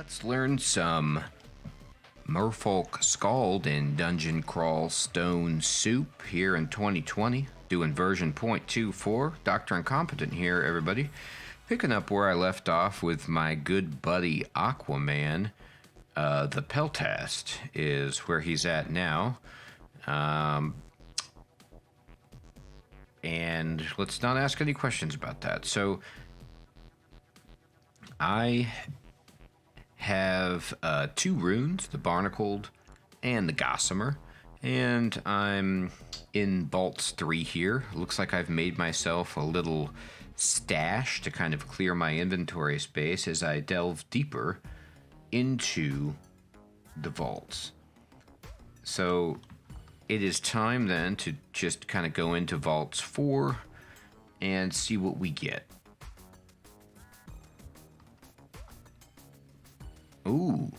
Let's learn some Merfolk Skald in Dungeon Crawl Stone Soup here in 2020. Doing version 0.24. Dr. Incompetent here, everybody. Picking up where I left off with my good buddy Aquaman. The Peltast is where he's at now. And let's not ask any questions about that. So I have two runes, the Barnacled and the Gossamer, and I'm in Vaults 3 here. Looks like I've made myself a little stash to kind of clear my inventory space as I delve deeper into the vaults. So it is time then to just kind of go into Vaults 4 and see what we get. Ooh,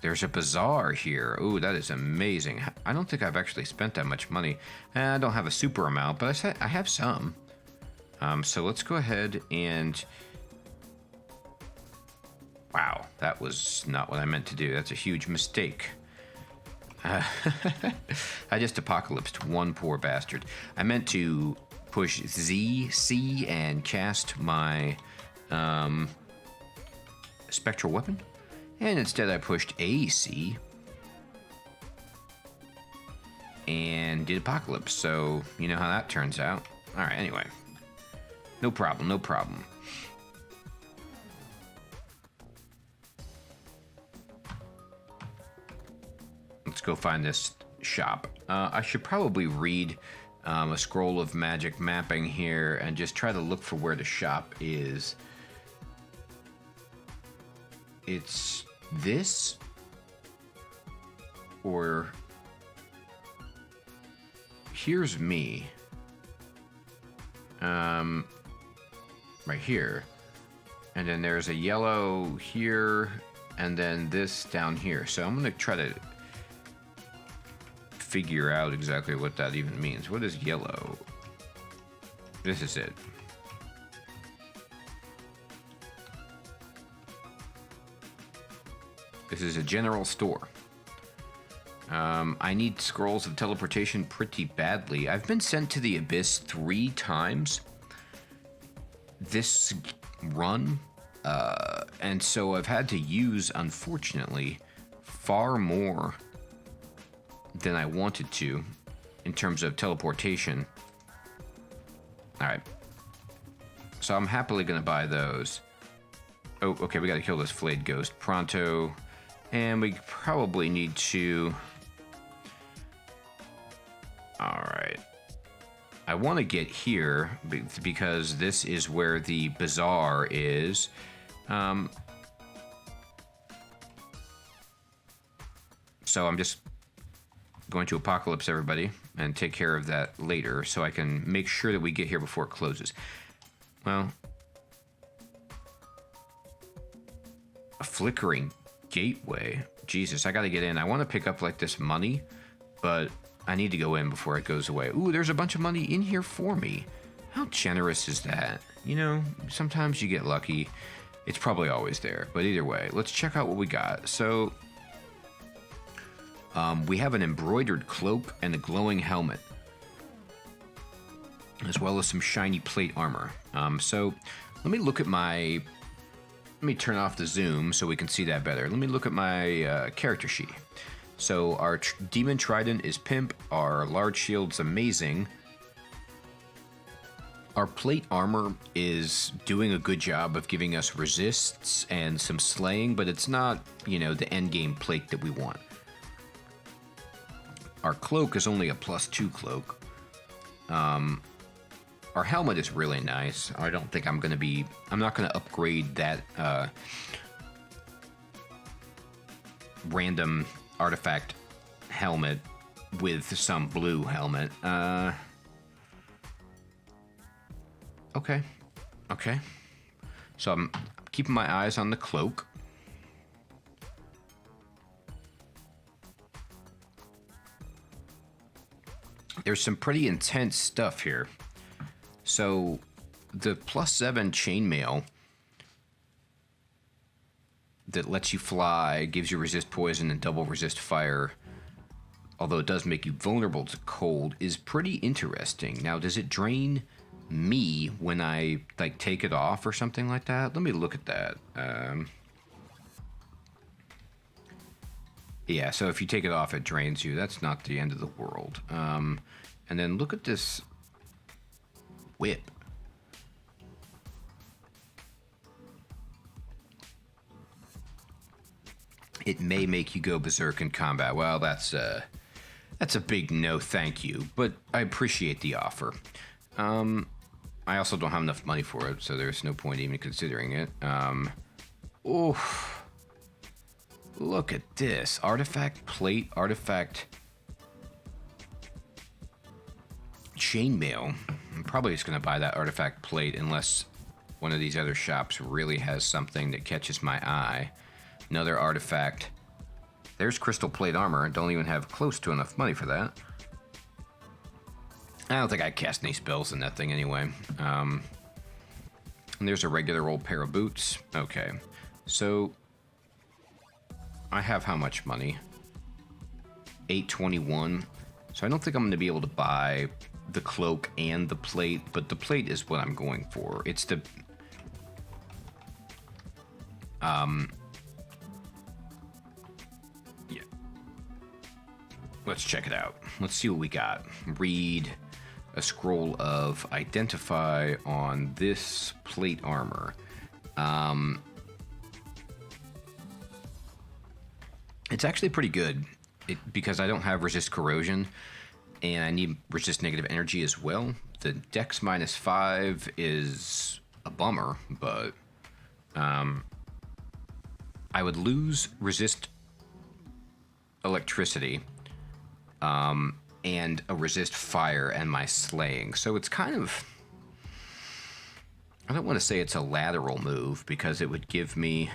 there's a bazaar here. Ooh, that is amazing. I don't think I've actually spent that much money. I don't have a super amount, but I have some. So let's go ahead and... Wow, that was not what I meant to do. That's a huge mistake. I just apocalypsed one poor bastard. I meant to push Z, C, and cast my... spectral weapon, and instead I pushed AC and did apocalypse, so you know how that turns out. Alright, anyway, no problem. Let's go find this shop. I should probably read a scroll of magic mapping here and just try to look for where the shop is. It's this, or here's me, right here, and then there's a yellow here, and then this down here. So I'm gonna try to figure out exactly what that even means. What is yellow? This is it. This is a general store. I need scrolls of teleportation pretty badly. I've been sent to the Abyss 3 times this run, and so I've had to use, unfortunately, far more than I wanted to in terms of teleportation. Alright. So I'm happily going to buy those. Oh, okay, we got to kill this flayed ghost pronto. And we probably need to... Alright. I want to get here because this is where the bazaar is. So I'm just going to apocalypse everybody and take care of that later so I can make sure that we get here before it closes. Well... A flickering gateway. Jesus, I gotta get in. I want to pick up like this money, but I need to go in before it goes away. Ooh, there's a bunch of money in here for me. How generous is that? You know, sometimes you get lucky. It's probably always there, but either way, let's check out what we got. So, we have an embroidered cloak and a glowing helmet, as well as some shiny plate armor. So, let me look at my... Let me turn off the zoom so we can see that better. Let me look at my character sheet. So our Demon Trident is Pimp, our Large Shield's Amazing. Our plate armor is doing a good job of giving us resists and some slaying, but it's not, you know, the endgame plate that we want. Our cloak is only a +2 cloak. Our helmet is really nice. I don't think I'm not going to upgrade that random artifact helmet with some blue helmet. Okay. So I'm keeping my eyes on the cloak. There's some pretty intense stuff here. So the +7 chainmail that lets you fly, gives you resist poison and double resist fire, although it does make you vulnerable to cold, is pretty interesting. Now, does it drain me when I like take it off or something like that? Let me look at that. Yeah, so if you take it off, it drains you. That's not the end of the world. And then look at this whip. It may make you go berserk in combat. Well, that's a big no thank you, but I appreciate the offer. I also don't have enough money for it, so there's no point even considering it. Oof. Look at this. Artifact plate, artifact chainmail. I'm probably just going to buy that artifact plate unless one of these other shops really has something that catches my eye. Another artifact. There's crystal plate armor. Don't even have close to enough money for that. I don't think I cast any spells in that thing anyway. And there's a regular old pair of boots. Okay. So I have how much money? 821. So I don't think I'm going to be able to buy the cloak and the plate, but the plate is what I'm going for. It's the yeah. Let's check it out. Let's see what we got. Read a scroll of identify on this plate armor. It's actually pretty good because I don't have resist corrosion and I need resist negative energy as well. The dex -5 is a bummer, but I would lose resist electricity and a resist fire and my slaying. So it's kind of, I don't want to say it's a lateral move because it would give me,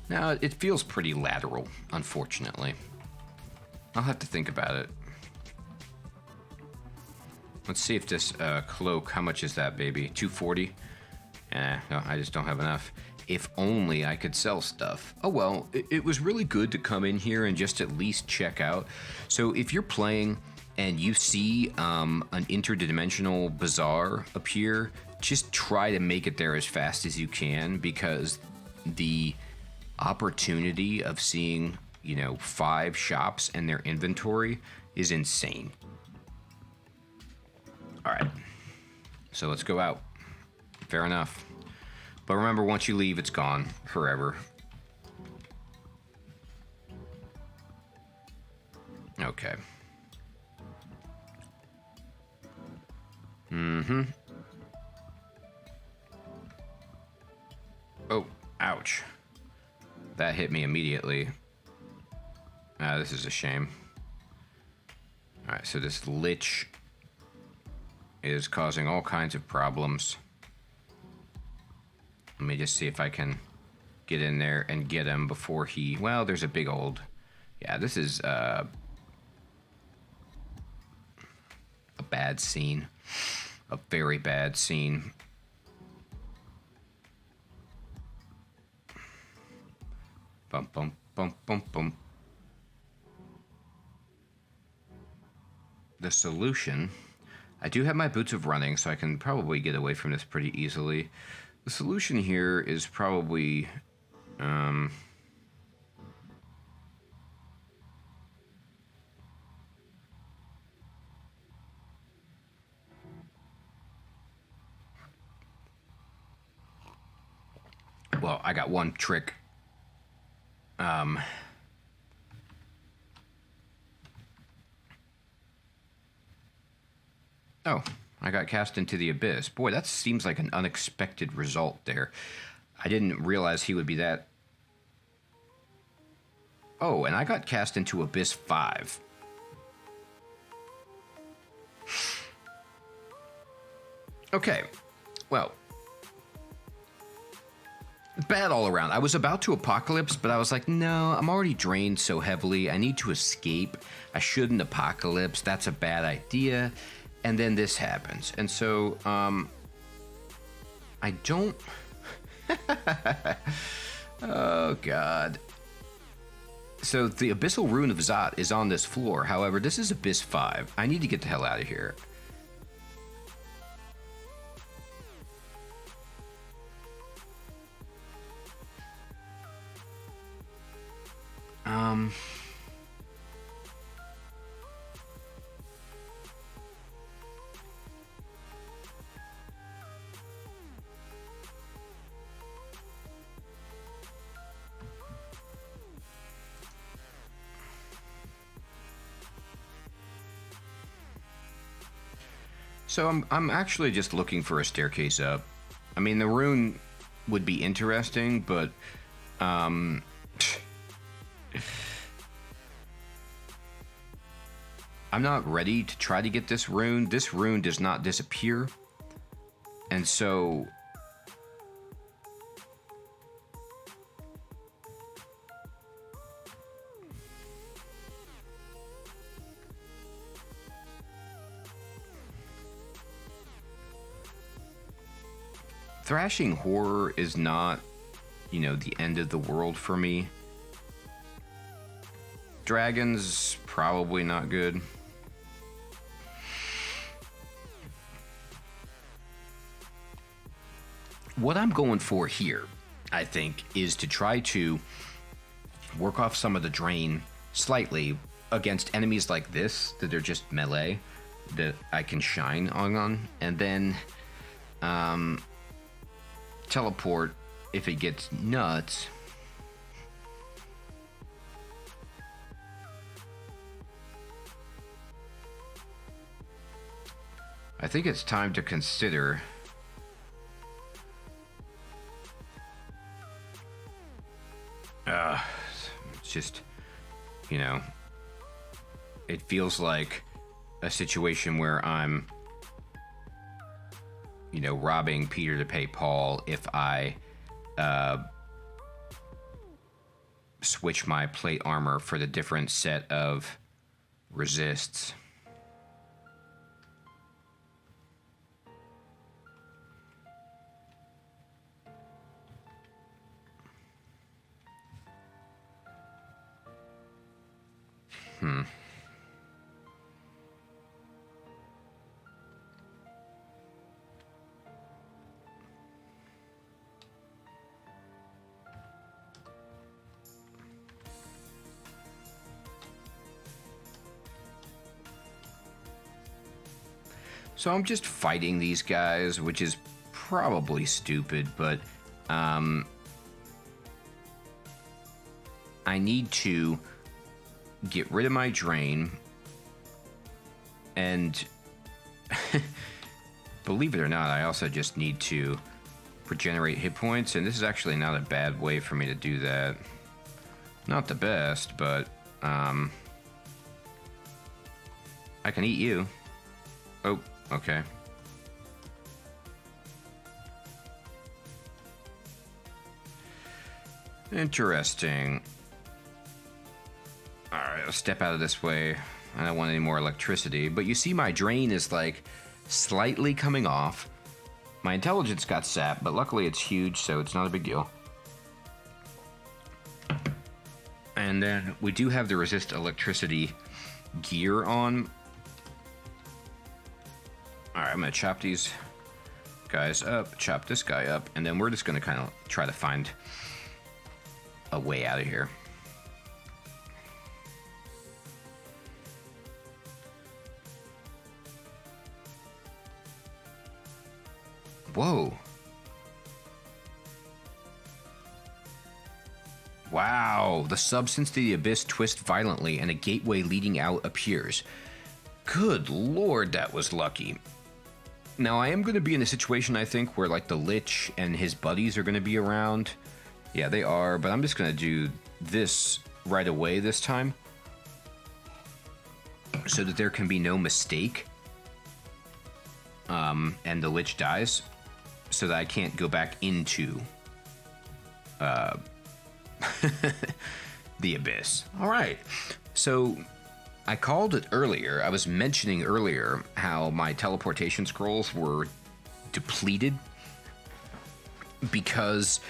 no, it feels pretty lateral, unfortunately. I'll have to think about it. Let's see if this cloak, how much is that, baby? 240? No, I just don't have enough. If only I could sell stuff. Oh well, it was really good to come in here and just at least check out. So if you're playing and you see an interdimensional bazaar appear, just try to make it there as fast as you can because the opportunity of seeing, 5 shops and their inventory is insane. All right, so let's go out. Fair enough. But remember, once you leave, it's gone forever. Okay. Mm-hmm. Oh, ouch. That hit me immediately. This is a shame. Alright, so this lich is causing all kinds of problems. Let me just see if I can get in there and get him before he... Well, there's a big old... Yeah, this is a bad scene. A very bad scene. Bum, bum, bum, bum, bum. The solution... I do have my boots of running, so I can probably get away from this pretty easily. The solution here is probably... Well, I got one trick. Oh, I got cast into the abyss. Boy, that seems like an unexpected result there. I didn't realize he would be that... Oh, and I got cast into Abyss 5. Okay, well... Bad all around. I was about to apocalypse, but I was like, no, I'm already drained so heavily. I need to escape. I shouldn't apocalypse. That's a bad idea. And then this happens. And so, I don't... Oh, God. So the Abyssal Rune of Zot is on this floor. However, this is Abyss 5. I need to get the hell out of here. So I'm actually just looking for a staircase up. I mean, the rune would be interesting, but I'm not ready to try to get this rune. This rune does not disappear. And so Thrashing Horror is not, you know, the end of the world for me. Dragons, probably not good. What I'm going for here, I think, is to try to work off some of the drain slightly against enemies like this, that are just melee, that I can shine on, and then teleport if it gets nuts. I think it's time to consider it's just, you know, it feels like a situation where I'm, you know, robbing Peter to pay Paul if I switch my plate armor for the different set of resists. So I'm just fighting these guys, which is probably stupid, but I need to get rid of my drain, and believe it or not, I also just need to regenerate hit points, and this is actually not a bad way for me to do that. Not the best, but I can eat you. Oh, okay. Interesting. Alright, I'll step out of this way. I don't want any more electricity. But you see my drain is like slightly coming off. My intelligence got sapped, but luckily it's huge, so it's not a big deal. And then we do have the resist electricity gear on. Alright, I'm gonna chop these guys up, chop this guy up, and then we're just gonna kind of try to find a way out of here. Whoa. Wow, the substance to the abyss twists violently and a gateway leading out appears. Good lord, that was lucky. Now, I am going to be in a situation, I think, where, like, the Lich and his buddies are going to be around. Yeah, they are, but I'm just going to do this right away this time, so that there can be no mistake, and the Lich dies, so that I can't go back into the abyss. All right, so I called it earlier. I was mentioning earlier how my teleportation scrolls were depleted because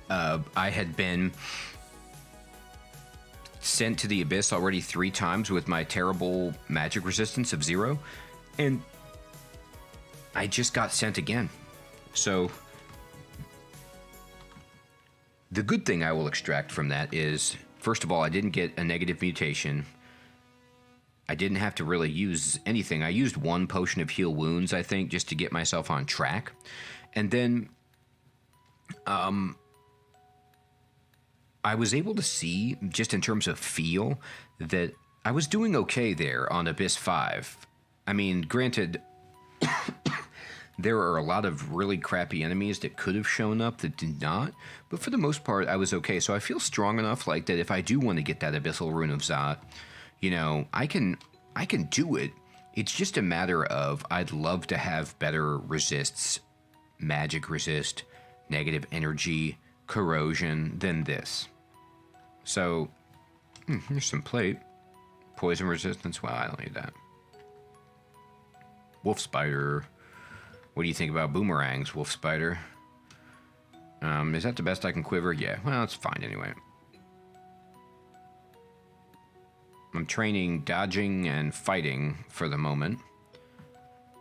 I had been sent to the Abyss already 3 times with my terrible magic resistance of 0, and I just got sent again. So the good thing I will extract from that is, first of all, I didn't get a negative mutation. I didn't have to really use anything. I used 1 potion of heal wounds, I think, just to get myself on track. And then I was able to see, just in terms of feel, that I was doing okay there on Abyss 5. I mean, granted, there are a lot of really crappy enemies that could have shown up that did not, but for the most part, I was okay. So I feel strong enough like that if I do want to get that Abyssal Rune of Zot, you know, I can do it. It's just a matter of I'd love to have better resists, magic resist, negative energy, corrosion than this. So, here's some plate. Poison resistance, well, I don't need that. Wolf spider. What do you think about boomerangs, wolf spider? Is that the best I can quiver? Yeah, well, it's fine anyway. I'm training dodging and fighting for the moment,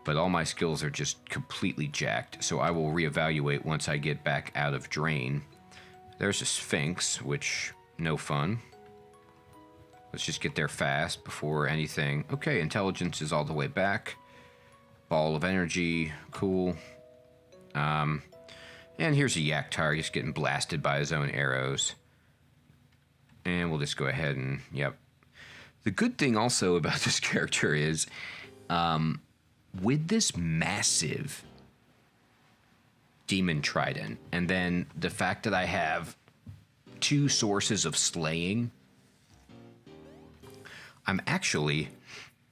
but all my skills are just completely jacked, so I will reevaluate once I get back out of drain. There's a Sphinx, which, no fun. Let's just get there fast before anything. Okay, intelligence is all the way back. Ball of energy, cool. And here's a Yaktar just getting blasted by his own arrows. And we'll just go ahead and, yep. The good thing also about this character is, with this massive demon trident, and then the fact that I have 2 sources of slaying, I'm actually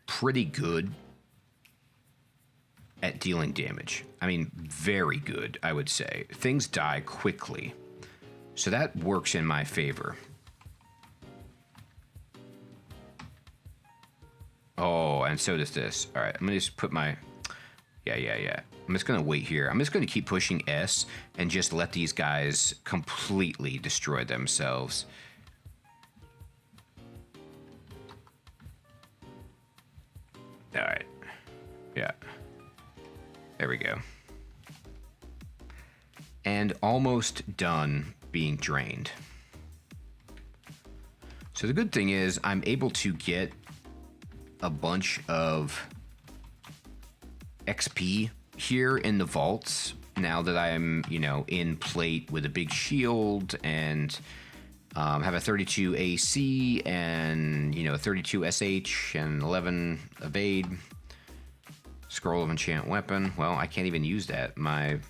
pretty good at dealing damage. I mean, very good, I would say. Things die quickly, so that works in my favor. Oh, and so does this. All right, I'm gonna just put my... Yeah. I'm just gonna wait here. I'm just gonna keep pushing S and just let these guys completely destroy themselves. All right. Yeah. There we go. And almost done being drained. So the good thing is I'm able to get a bunch of XP here in the vaults now that I'm, you know, in plate with a big shield and have a 32 AC and, you know, 32 SH and 11 evade. Scroll of enchant weapon. Well, I can't even use that. You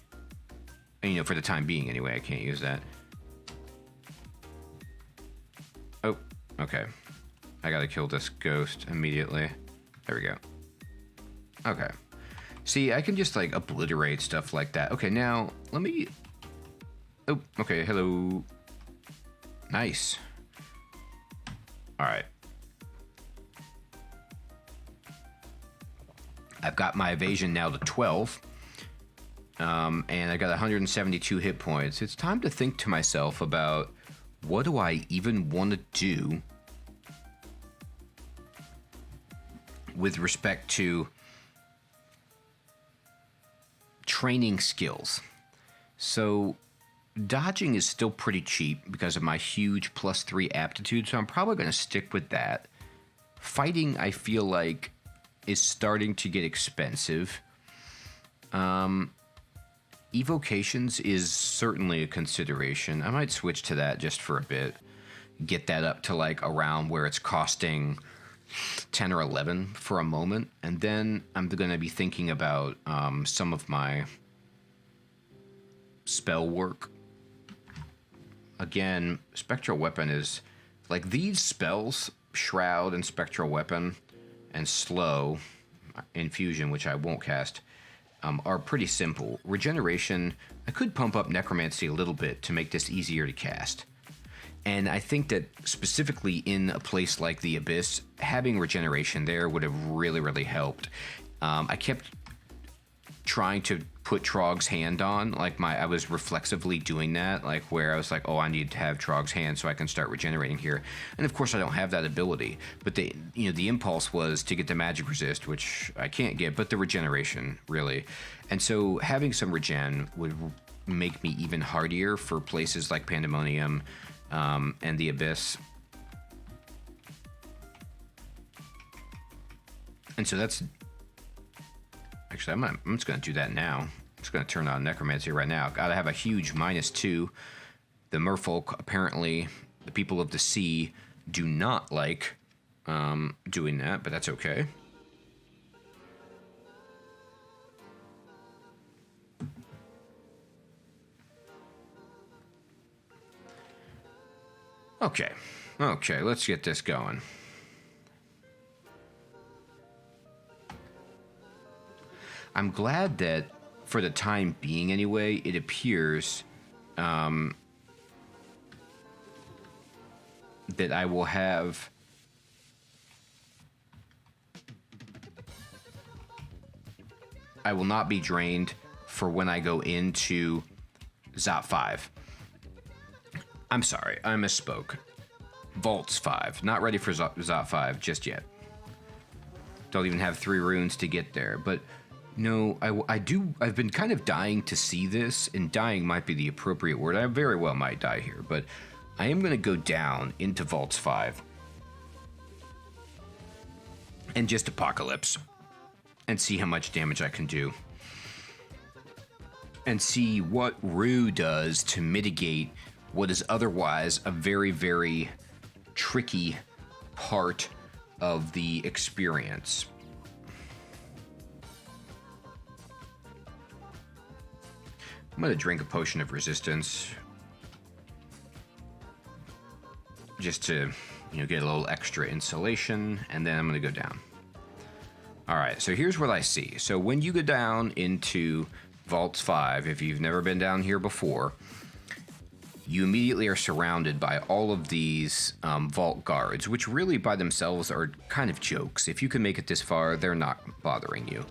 know, for the time being anyway, I can't use that. Oh, okay. I gotta kill this ghost immediately. There we go. Okay. See, I can just, like, obliterate stuff like that. Okay, now, let me... Oh, okay, hello. Nice. Alright. I've got my evasion now to 12. And I got 172 hit points. It's time to think to myself about what do I even want to do with respect to training skills. So dodging is still pretty cheap because of my huge +3 aptitude, so I'm probably going to stick with that. Fighting, I feel like, is starting to get expensive. Evocations is certainly a consideration. I might switch to that just for a bit. Get that up to like around where it's costing 10 or 11 for a moment. And then I'm going to be thinking about some of my spell work. Again, Spectral Weapon is... like these spells, Shroud and Spectral Weapon and Slow, Infusion, which I won't cast, are pretty simple. Regeneration, I could pump up Necromancy a little bit to make this easier to cast. And I think that specifically in a place like the Abyss, having regeneration there would have really, really helped. I kept trying to put Trog's hand on. Like I was reflexively doing that, like where I was like, oh, I need to have Trog's hand so I can start regenerating here. And of course I don't have that ability, but the impulse was to get the magic resist, which I can't get, but the regeneration really. And so having some regen would make me even hardier for places like Pandemonium and the Abyss. And so that's actually, I'm just going to do that now. I'm just going to turn on Necromancy right now. Gotta have a huge -2. The Merfolk, apparently, the people of the sea, do not like doing that, but that's okay. Okay, let's get this going. I'm glad that, for the time being anyway, it appears that I will have I will not be drained for when I go into Zot 5. I'm sorry, I misspoke. Vaults 5. Not ready for Zot 5 just yet. Don't even have 3 runes to get there, but no, I've been kind of dying to see this, and dying might be the appropriate word. I very well might die here, but I am going to go down into Vaults 5 and just Apocalypse and see how much damage I can do. And see what Rue does to mitigate what is otherwise a very, very tricky part of the experience. I'm going to drink a potion of resistance just to, get a little extra insulation, and then I'm going to go down. All right, so here's what I see. So when you go down into Vaults 5, if you've never been down here before, you immediately are surrounded by all of these vault guards, which really by themselves are kind of jokes. If you can make it this far, they're not bothering you.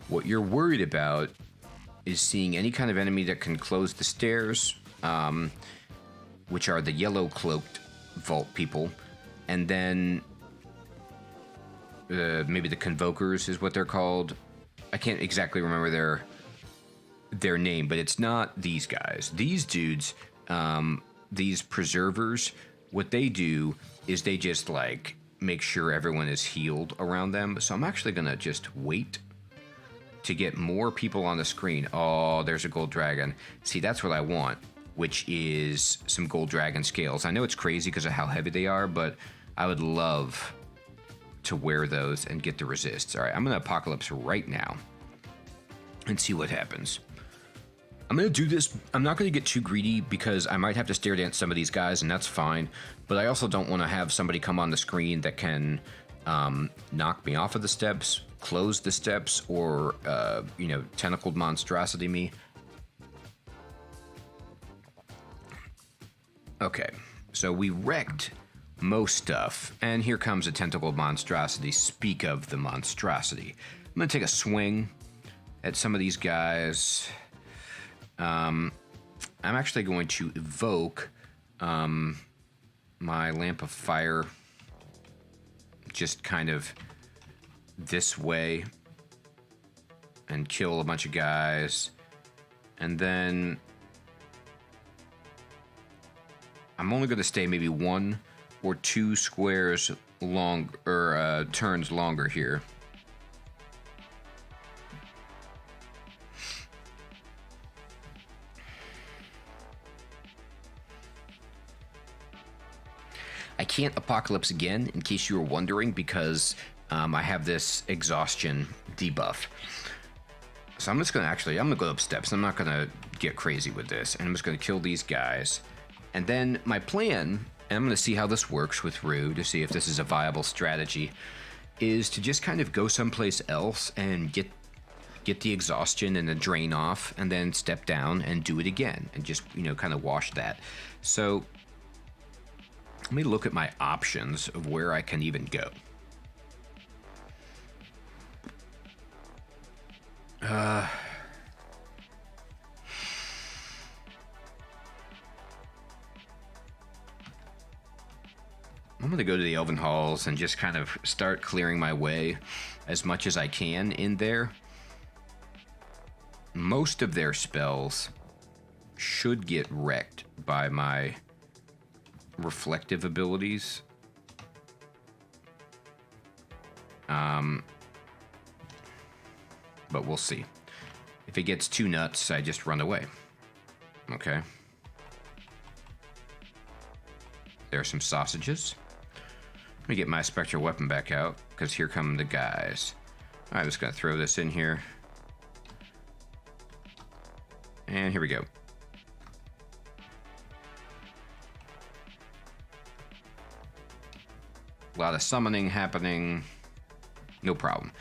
What you're worried about is seeing any kind of enemy that can close the stairs, which are the yellow cloaked vault people, and then maybe the Convokers is what they're called. I can't exactly remember their name, but it's not these guys. These dudes, these preservers, what they do is they just like make sure everyone is healed around them. So I'm actually gonna just wait to get more people on the screen. Oh, there's a gold dragon. See, that's what I want, which is some gold dragon scales. I know it's crazy because of how heavy they are, but I would love to wear those and get the resists. All right, I'm gonna Apocalypse right now and see what happens. I'm gonna do this. I'm not gonna get too greedy because I might have to stare dance some of these guys, and that's fine. But I also don't want to have somebody come on the screen that can knock me off of the steps, close the steps, or tentacled monstrosity me. Okay, so we wrecked most stuff, and here comes a tentacled monstrosity. Speak of the monstrosity. I'm gonna take a swing at some of these guys. I'm actually going to evoke my Lamp of Fire just kind of this way and kill a bunch of guys, and then I'm only going to stay maybe 1 or 2 squares long or turns longer here. I can't Apocalypse again, in case you were wondering, because I have this exhaustion debuff. So I'm just gonna I'm gonna go up steps. I'm not gonna get crazy with this, and I'm just gonna kill these guys. And then my plan, and I'm gonna see how this works with Rue to see if this is a viable strategy, is to just kind of go someplace else and get the exhaustion and the drain off, and then step down and do it again, and just kind of wash that. So let me look at my options of where I can even go. I'm going to go to the Elven Halls and just kind of start clearing my way as much as I can in there. Most of their spells should get wrecked by my reflective abilities. But we'll see. If it gets too nuts, I just run away. Okay. There are some sausages. Let me get my spectral weapon back out, because here come the guys. I'm just going to throw this in here. And here we go. A lot of summoning happening. No problem.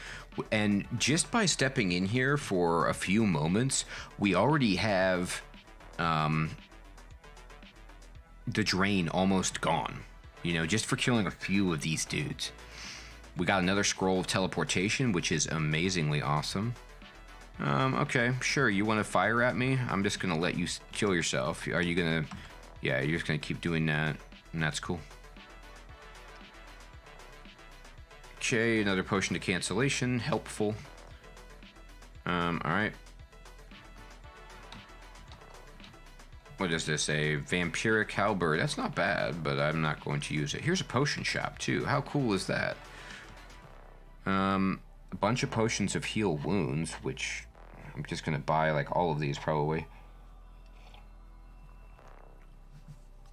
And just by stepping in here for a few moments, we already have the drain almost gone. You know, just for killing a few of these dudes. We got another scroll of teleportation, which is amazingly awesome. Okay, sure, you want to fire at me? I'm just going to let you kill yourself. Are you going to... Yeah, you're just going to keep doing that, and that's cool. Okay, another potion to cancellation. Helpful. Alright. What is this? A vampiric halberd. That's not bad, but I'm not going to use it. Here's a potion shop, too. How cool is that? A bunch of potions of heal wounds, which I'm just going to buy, like, all of these, probably.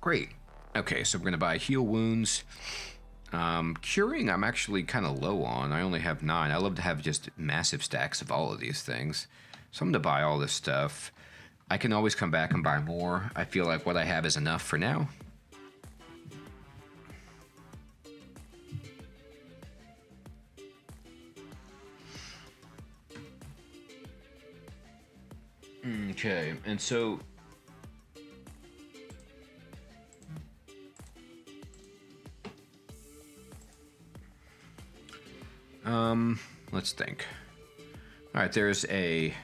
Great. Okay, so we're going to buy heal wounds. Curing, I'm actually kind of low on. I only have 9. I love to have just massive stacks of all of these things. So I'm going to buy all this stuff. I can always come back and buy more. I feel like what I have is enough for now. Okay, and so... let's think. All right, there's a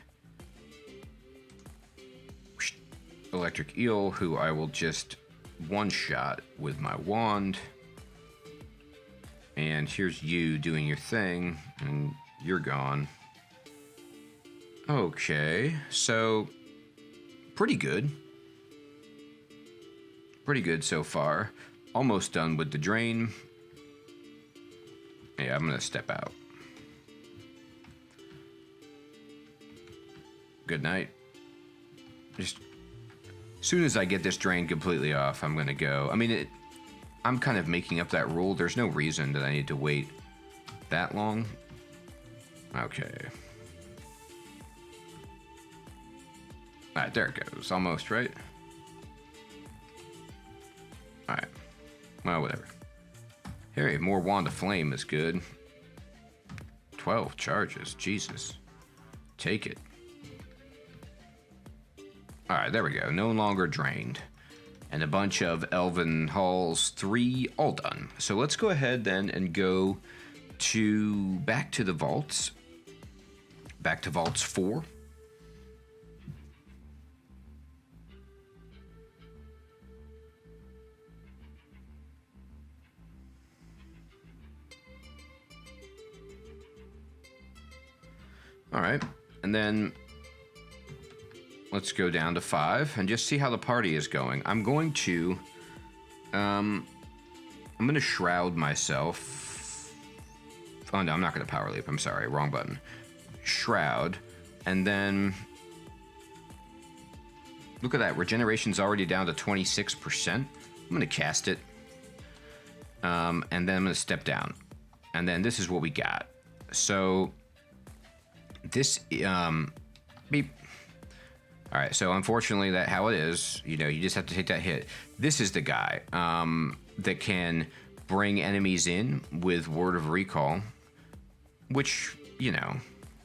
electric eel who I will just one-shot with my wand. And here's you doing your thing, and you're gone. Okay, so pretty good. Pretty good so far. Almost done with the drain. Yeah, I'm gonna step out. Good night. Just as soon as I get this drain completely off, I'm gonna go. I mean, I'm kind of making up that rule. There's no reason that I need to wait that long. Okay. All right, there it goes. Almost, right? All right. Well, whatever. Hey, more Wand of Flame is good. 12 charges. Jesus. Take it. Alright, there we go. No longer drained. And a bunch of Elven Halls 3 all done. So let's go ahead then and go to back to the vaults. Back to vaults 4. All right, and then let's go down to 5 and just see how the party is going. I'm going to shroud myself. Oh no, I'm not going to power leap. I'm sorry, wrong button. Shroud, and then look at that. Regeneration's already down to 26%. I'm going to cast it, and then I'm going to step down, and then this is what we got. So. This, beep. All right, so unfortunately, that how it is. You know, you just have to take that hit. This is the guy that can bring enemies in with Word of Recall, which, you know,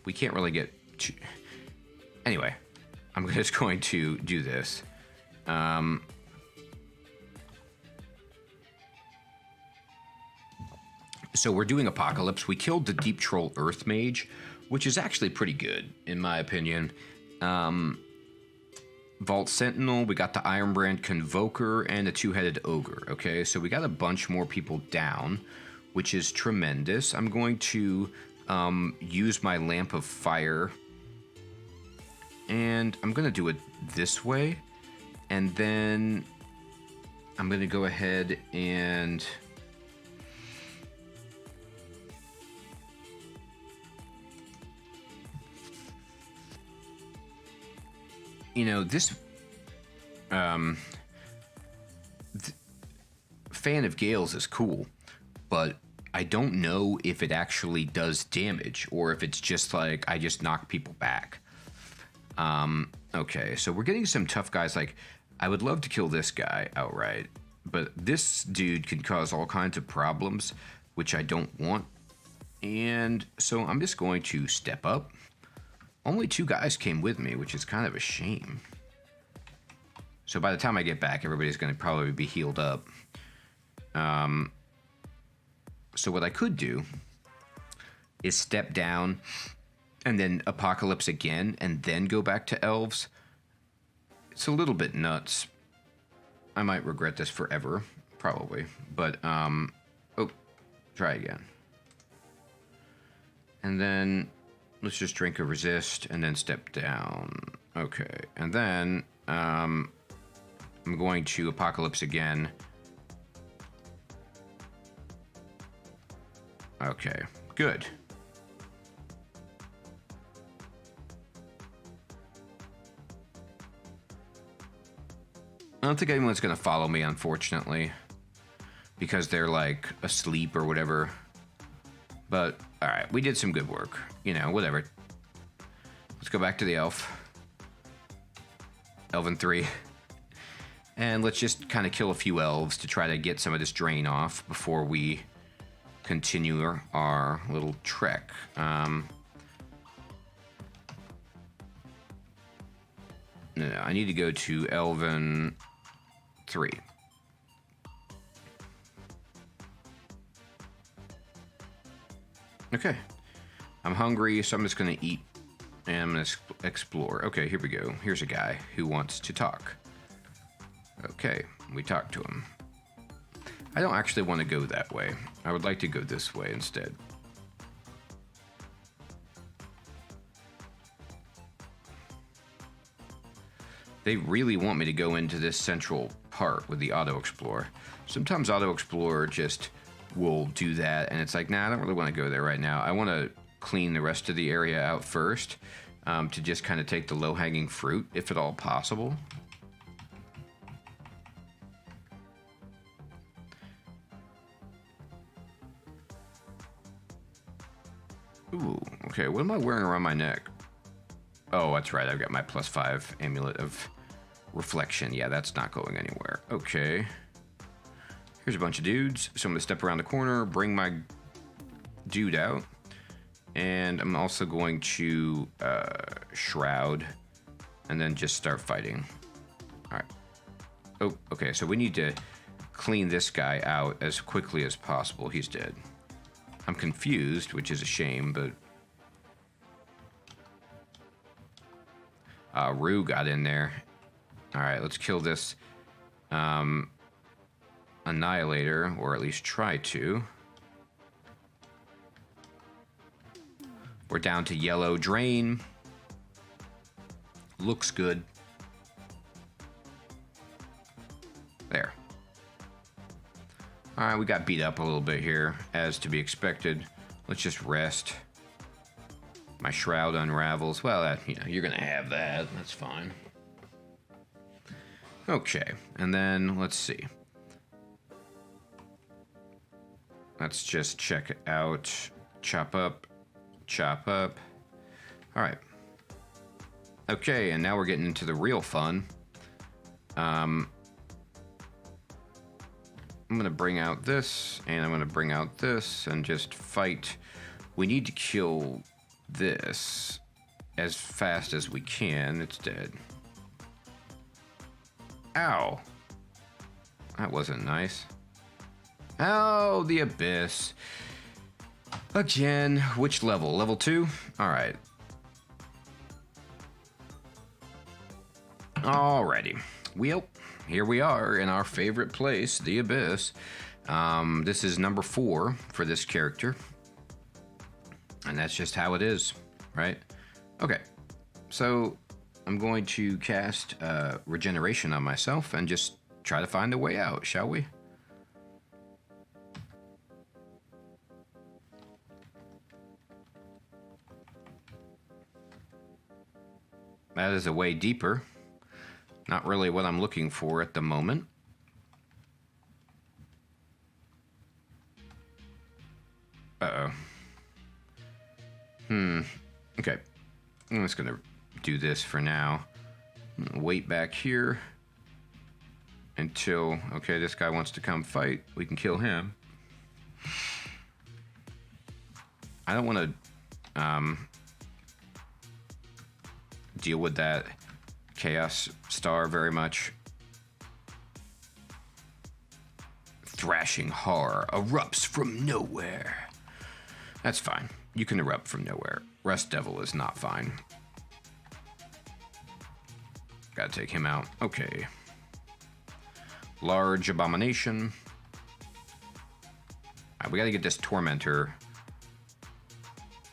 we can't really get to. Anyway, I'm just going to do this. So we're doing Apocalypse. We killed the Deep Troll Earth Mage, which is actually pretty good, in my opinion. Vault Sentinel, we got the Ironbrand Convoker, and the Two-Headed Ogre. Okay, so we got a bunch more people down, which is tremendous. I'm going to use my Lamp of Fire, and I'm going to do it this way, and then I'm going to go ahead and... You know, this Fan of Gales is cool, but I don't know if it actually does damage or if it's just like I just knock people back. Okay, so we're getting some tough guys. Like, I would love to kill this guy outright, but this dude can cause all kinds of problems, which I don't want. And so I'm just going to step up. Only 2 guys came with me, which is kind of a shame. So by the time I get back, everybody's going to probably be healed up. So what I could do is step down and then Apocalypse again and then go back to Elves. It's a little bit nuts. I might regret this forever, probably. But, oh, try again. And then... let's just drink a resist and then step down. Okay, and then I'm going to Apocalypse again. Okay, good. I don't think anyone's gonna follow me, unfortunately, because they're like asleep or whatever. But all right, we did some good work. You know, whatever. Let's go back to the elf. Elven 3. And let's just kind of kill a few elves to try to get some of this drain off before we continue our little trek. No, I need to go to Elven 3. Okay. I'm hungry, so I'm just going to eat and I'm going to explore. Okay, here we go. Here's a guy who wants to talk. Okay, we talk to him. I don't actually want to go that way. I would like to go this way instead. They really want me to go into this central part with the Auto Explorer. Sometimes Auto Explorer just will do that, and it's like, nah, I don't really want to go there right now. I want to clean the rest of the area out first to just kind of take the low-hanging fruit, if at all possible. Ooh, okay, what am I wearing around my neck? Oh, that's right, I've got my +5 amulet of reflection. Yeah, that's not going anywhere. Okay. Here's a bunch of dudes. So I'm going to step around the corner, bring my dude out. And I'm also going to shroud and then just start fighting. All right. Oh, okay, so we need to clean this guy out as quickly as possible. He's dead. I'm confused, which is a shame, but... Rue got in there. All right, let's kill this Annihilator, or at least try to. We're down to yellow drain. Looks good. There. All right, we got beat up a little bit here, as to be expected. Let's just rest. My shroud unravels. Well, that, you know, you're gonna have that. That's fine. Okay, and then let's see. Let's just check it out. Chop up, chop up. All right. Okay, and now we're getting into the real fun. I'm gonna bring out this, and I'm gonna bring out this, and just fight. We need to kill this as fast as we can. It's dead. Ow. That wasn't nice. Oh, the Abyss. Again, which level? Level 2? Alright. Alrighty. Well, here we are in our favorite place, the Abyss. This is number 4 for this character. And that's just how it is, right? Okay, so I'm going to cast Regeneration on myself and just try to find a way out, shall we? That is a way deeper. Not really what I'm looking for at the moment. Uh-oh. Okay. I'm just gonna do this for now. Wait back here until, okay, this guy wants to come fight. We can kill him. I don't want to deal with that Chaos Star very much. Thrashing horror erupts from nowhere. That's fine. You can erupt from nowhere. Rust Devil is not fine. Gotta take him out. Okay. Large Abomination. Alright, we gotta get this Tormentor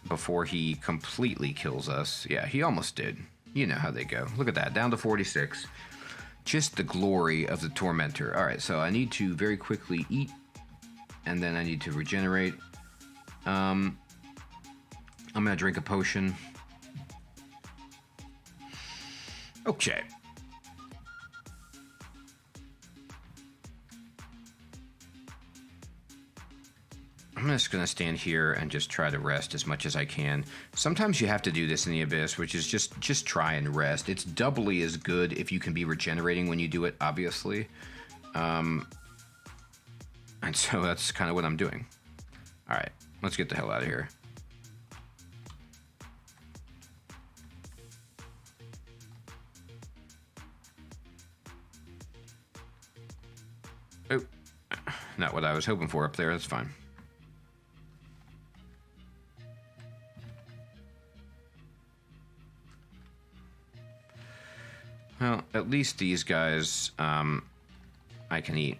before he completely kills us. Yeah, he almost did. You know how they go. Look at that, down to 46. Just the glory of the Tormentor. Alright, so I need to very quickly eat, and then I need to regenerate. I'm gonna drink a potion. Okay. I'm just gonna stand here and just try to rest as much as I can. Sometimes you have to do this in the Abyss, which is just try and rest. It's doubly as good if you can be regenerating when you do it, obviously. And so that's kind of what I'm doing. All right, let's get the hell out of here. Oh, not what I was hoping for up there. That's fine. Well, at least these guys, I can eat.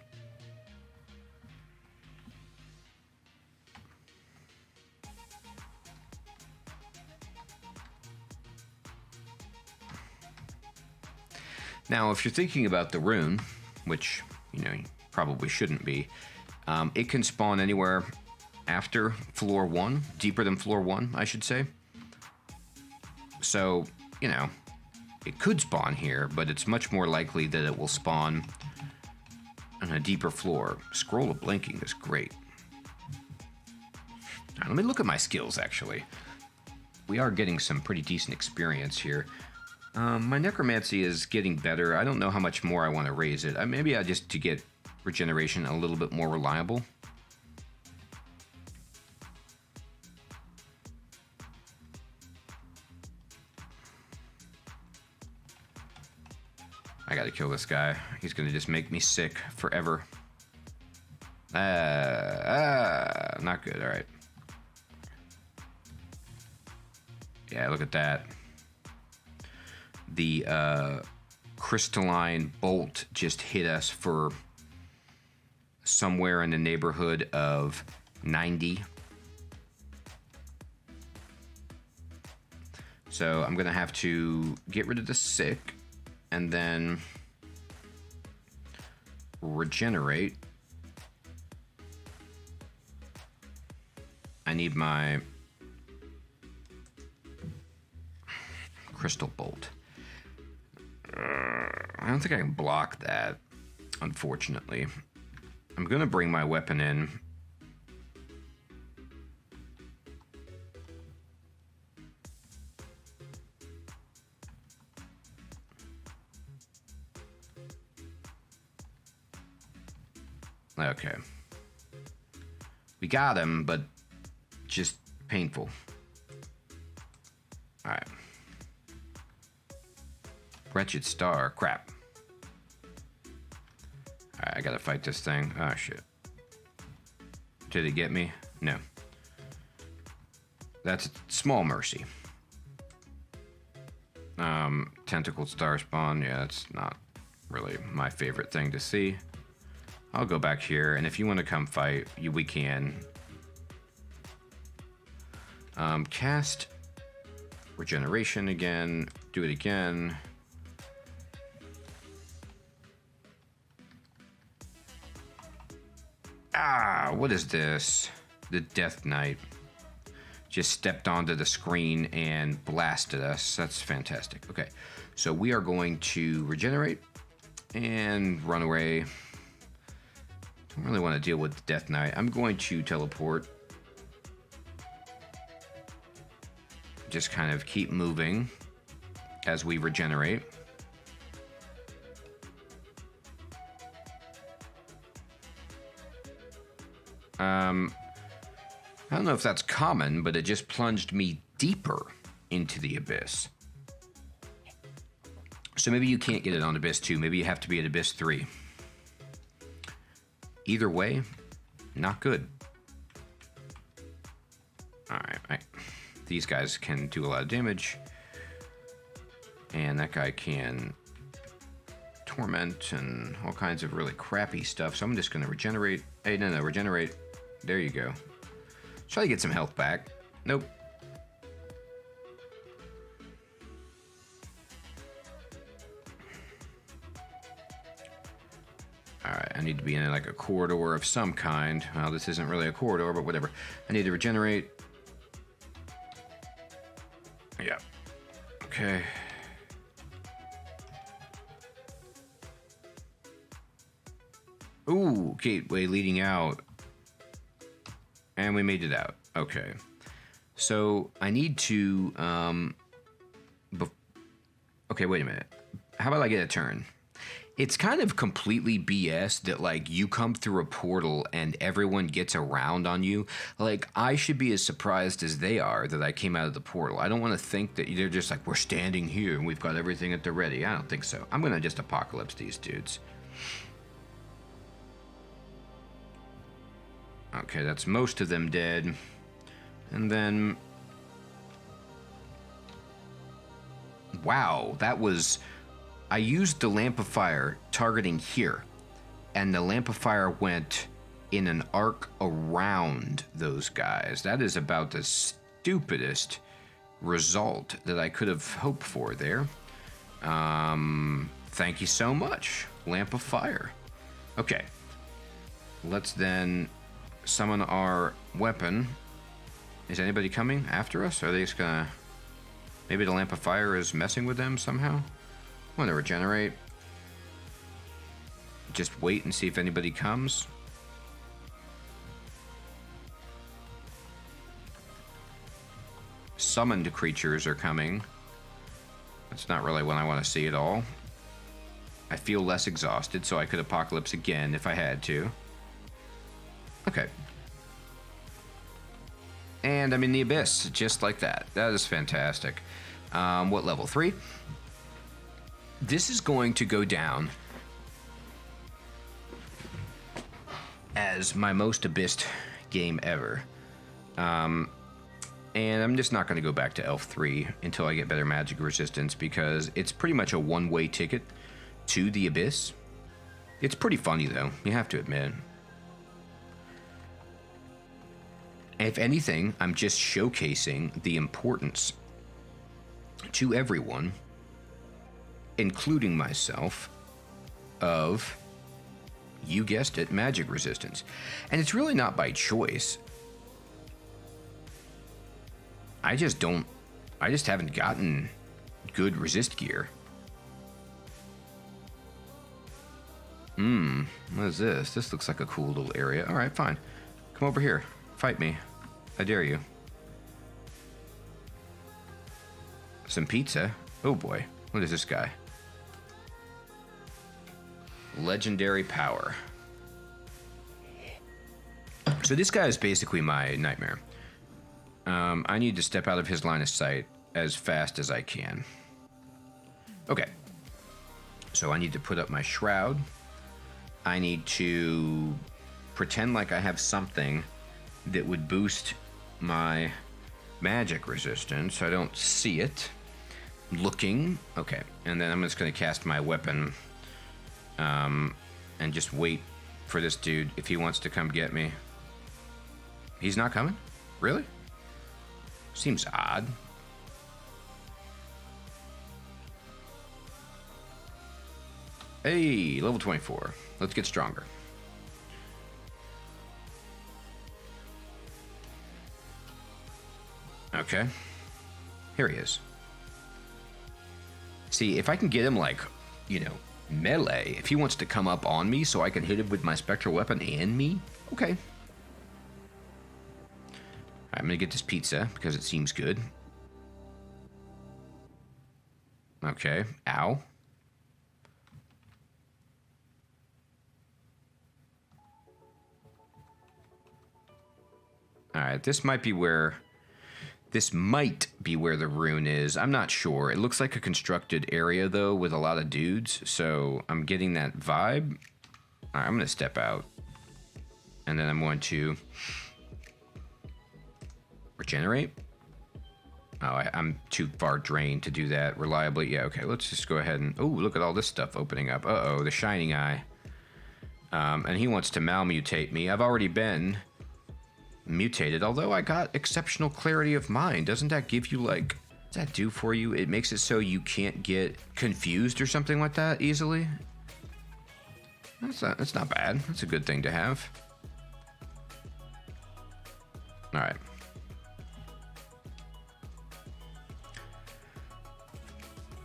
Now, if you're thinking about the rune, which, you know, you probably shouldn't be, it can spawn anywhere after floor 1, deeper than floor 1, I should say. So, you know, it could spawn here, but it's much more likely that it will spawn on a deeper floor. Scroll of Blinking is great. Now, let me look at my skills, actually. We are getting some pretty decent experience here. My Necromancy is getting better. I don't know how much more I want to raise it. Maybe I just to get regeneration a little bit more reliable. I gotta kill this guy. He's gonna just make me sick forever. Not good, alright. Yeah, look at that. The crystalline bolt just hit us for somewhere in the neighborhood of 90. So I'm gonna have to get rid of the sick and then regenerate. I need my crystal bolt. I don't think I can block that, unfortunately. I'm gonna bring my weapon in. Okay. We got him, but just painful. Alright. Wretched Star. Crap. Alright, I gotta fight this thing. Oh, shit. Did it get me? No. That's small mercy. tentacled star spawn. Yeah, that's not really my favorite thing to see. I'll go back here, and if you want to come fight, we can. Cast regeneration again. Do it again. Ah, what is this? The Death Knight just stepped onto the screen and blasted us. That's fantastic. Okay, so we are going to regenerate and run away. Don't really want to deal with the Death Knight. I'm going to teleport. Just kind of keep moving as we regenerate. I don't know if that's common, but it just plunged me deeper into the Abyss. So maybe you can't get it on Abyss 2. Maybe you have to be at Abyss 3. Either way, not good. Alright. These guys can do a lot of damage. And that guy can torment and all kinds of really crappy stuff. So I'm just going to regenerate. Hey, no, regenerate. There you go. Try to get some health back. Nope. Alright, I need to be in like a corridor of some kind. Well, this isn't really a corridor, but whatever. I need to regenerate. Yeah. Okay. Ooh, gateway leading out. And we made it out. Okay. So I need to... okay, wait a minute. How about I get a turn? It's kind of completely BS that, like, you come through a portal and everyone gets around on you. Like, I should be as surprised as they are that I came out of the portal. I don't want to think that they're just like, we're standing here and we've got everything at the ready. I don't think so. I'm going to just apocalypse these dudes. Okay, that's most of them dead. And then... Wow, that was... I used the lamp of fire targeting here. And the lamp of fire went in an arc around those guys. That is about the stupidest result that I could have hoped for there. Thank you so much, lamp of fire. Okay. Let's then... summon our weapon. Is anybody coming after us? Are they just gonna... Maybe the lamp of fire is messing with them somehow? I'm gonna regenerate. Just wait and see if anybody comes. Summoned creatures are coming. That's not really what I want to see at all. I feel less exhausted, so I could apocalypse again if I had to. Okay. And I'm in the Abyss, just like that. That is fantastic. What level? 3? This is going to go down as my most abyssed game ever. And I'm just not going to go back to Elf 3 until I get better magic resistance, because it's pretty much a one-way ticket to the Abyss. It's pretty funny, though, you have to admit. If anything, I'm just showcasing the importance to everyone, including myself, of, you guessed it, magic resistance. And it's really not by choice. I just haven't gotten good resist gear. What is this? This looks like a cool little area. All right, fine. Come over here. Fight me. I dare you. Some pizza. Oh boy. What is this guy? Legendary power. So this guy is basically my nightmare. I need to step out of his line of sight as fast as I can. Okay. So I need to put up my shroud. I need to pretend like I have something that would boost my magic resistance. I don't see it. looking. Okay, and then I'm just gonna cast my weapon, and just wait for this dude if he wants to come get me. He's not coming? Really? Seems odd. Hey, level 24. Let's get stronger. Okay. Here he is. See, if I can get him, like, you know, melee, if he wants to come up on me so I can hit him with my spectral weapon and me, okay. I'm gonna get this pizza because it seems good. Okay, ow. Alright, this might be where the rune is. I'm not sure. It looks like a constructed area, though, with a lot of dudes. So I'm getting that vibe. All right, I'm going to step out. And then I'm going to regenerate. Oh, I'm too far drained to do that reliably. Yeah, okay, let's just go ahead and... Oh, look at all this stuff opening up. Uh-oh, the Shining Eye. And he wants to malmutate me. I've already been... mutated, although I got exceptional clarity of mind. Doesn't that give you, like, what's that do for you? It makes it so you can't get confused or something like that easily. That's not bad. That's a good thing to have. All right.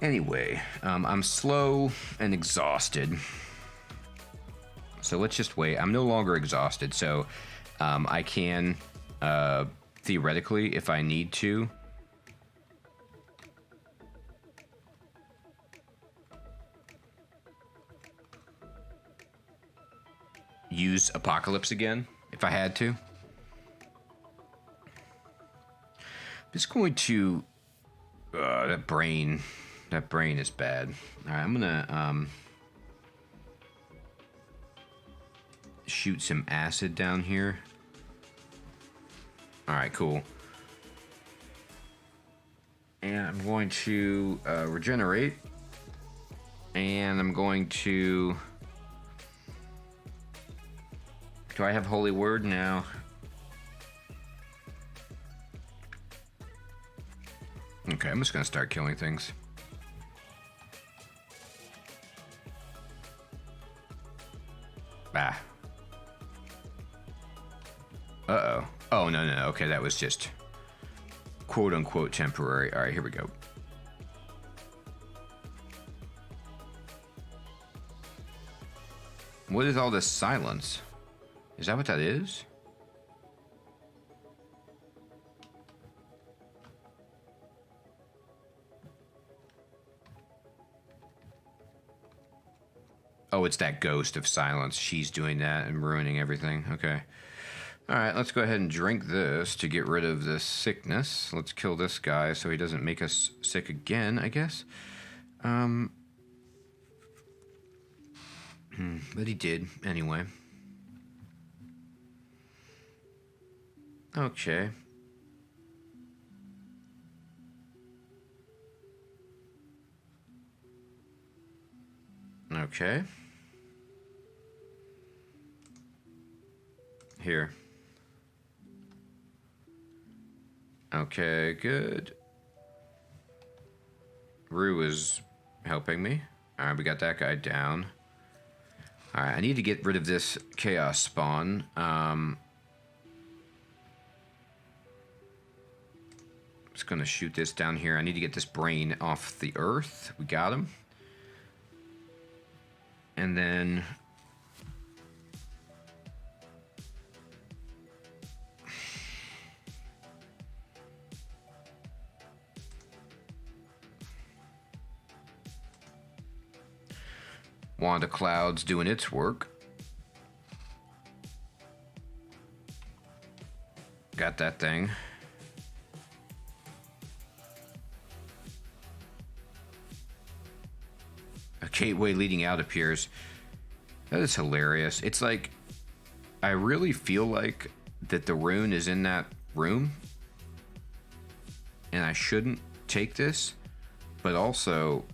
Anyway, I'm slow and exhausted. So let's just wait. I'm no longer exhausted, so I can, theoretically, if I need to, use Apocalypse again, if I had to. I'm just going to, that brain is bad. All right, I'm gonna, shoot some acid down here. All right, cool. And I'm going to regenerate. And I'm going to... Do I have Holy Word now? Okay, I'm just going to start killing things. Ah. Uh-oh. Oh, no. Okay, that was just quote-unquote temporary. All right, here we go. What is all this silence? Is that what that is? Oh, it's that ghost of silence. She's doing that and ruining everything. Okay. All right, let's go ahead and drink this to get rid of this sickness. Let's kill this guy so he doesn't make us sick again, I guess. But he did, anyway. Okay. Okay. Here. Okay, good. Rue is helping me. Alright, we got that guy down. Alright, I need to get rid of this chaos spawn. Just gonna shoot this down here. I need to get this brain off the earth. We got him. And then... Wand of Clouds doing its work. Got that thing. A gateway leading out appears. That is hilarious. It's like, I really feel like that the rune is in that room. And I shouldn't take this. but also,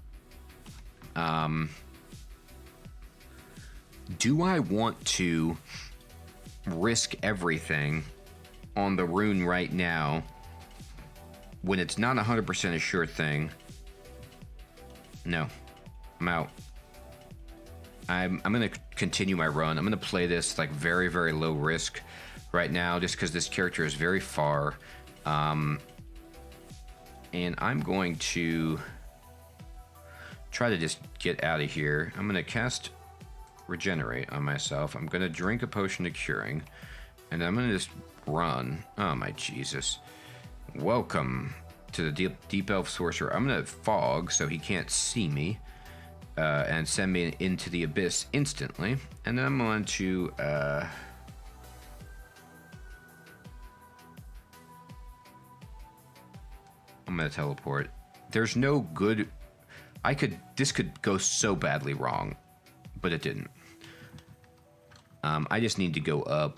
do I want to risk everything on the rune right now when it's not 100% a sure thing? No, I'm out. I'm going to continue my run. I'm going to play this like very, very low risk right now just because this character is very far. And I'm going to try to just get out of here. I'm going to cast Regenerate on myself. I'm going to drink a potion of curing. And I'm going to just run. Oh my Jesus. Welcome to the Deep Elf Sorcerer. I'm going to fog so he can't see me. And send me into the abyss instantly. And then I'm going to... I'm going to teleport. There's no good... This could go so badly wrong. But it didn't. I just need to go up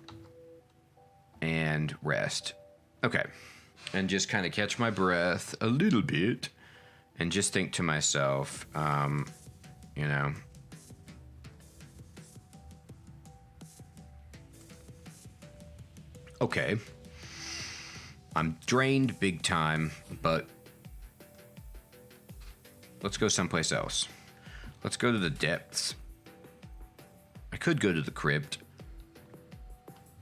and rest. Okay. And just kind of catch my breath a little bit. And just think to myself... you know, okay, I'm drained big time, but let's go someplace else. Let's go to the depths. I could go to the crypt.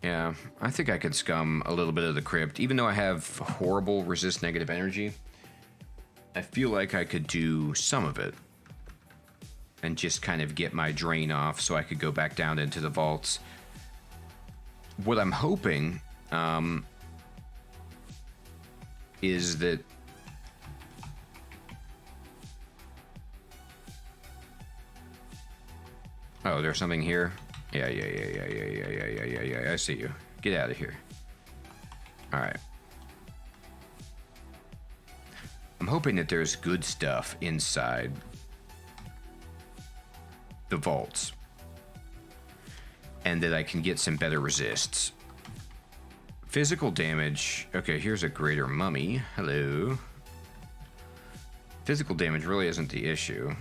Yeah, I think I could scum a little bit of the crypt, even though I have horrible resist negative energy. I feel like I could do some of it. And just kind of get my drain off so I could go back down into the vaults. What I'm hoping is that oh, there's something here. Yeah. I see you. Get out of here. All right. I'm hoping that there's good stuff inside the vaults and that I can get some better resists. Physical damage. Okay, here's a greater mummy. Hello. Physical damage really isn't the issue.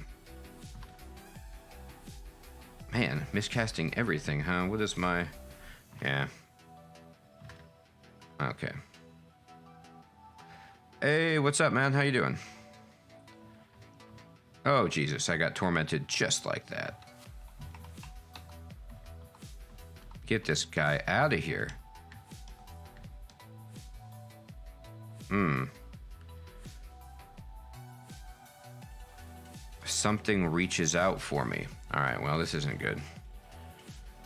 Man, miscasting everything, huh? What is my... Yeah. Okay. Hey, what's up, man? How you doing? Oh, Jesus, I got tormented just like that. Get this guy out of here. Something reaches out for me. All right, well, this isn't good.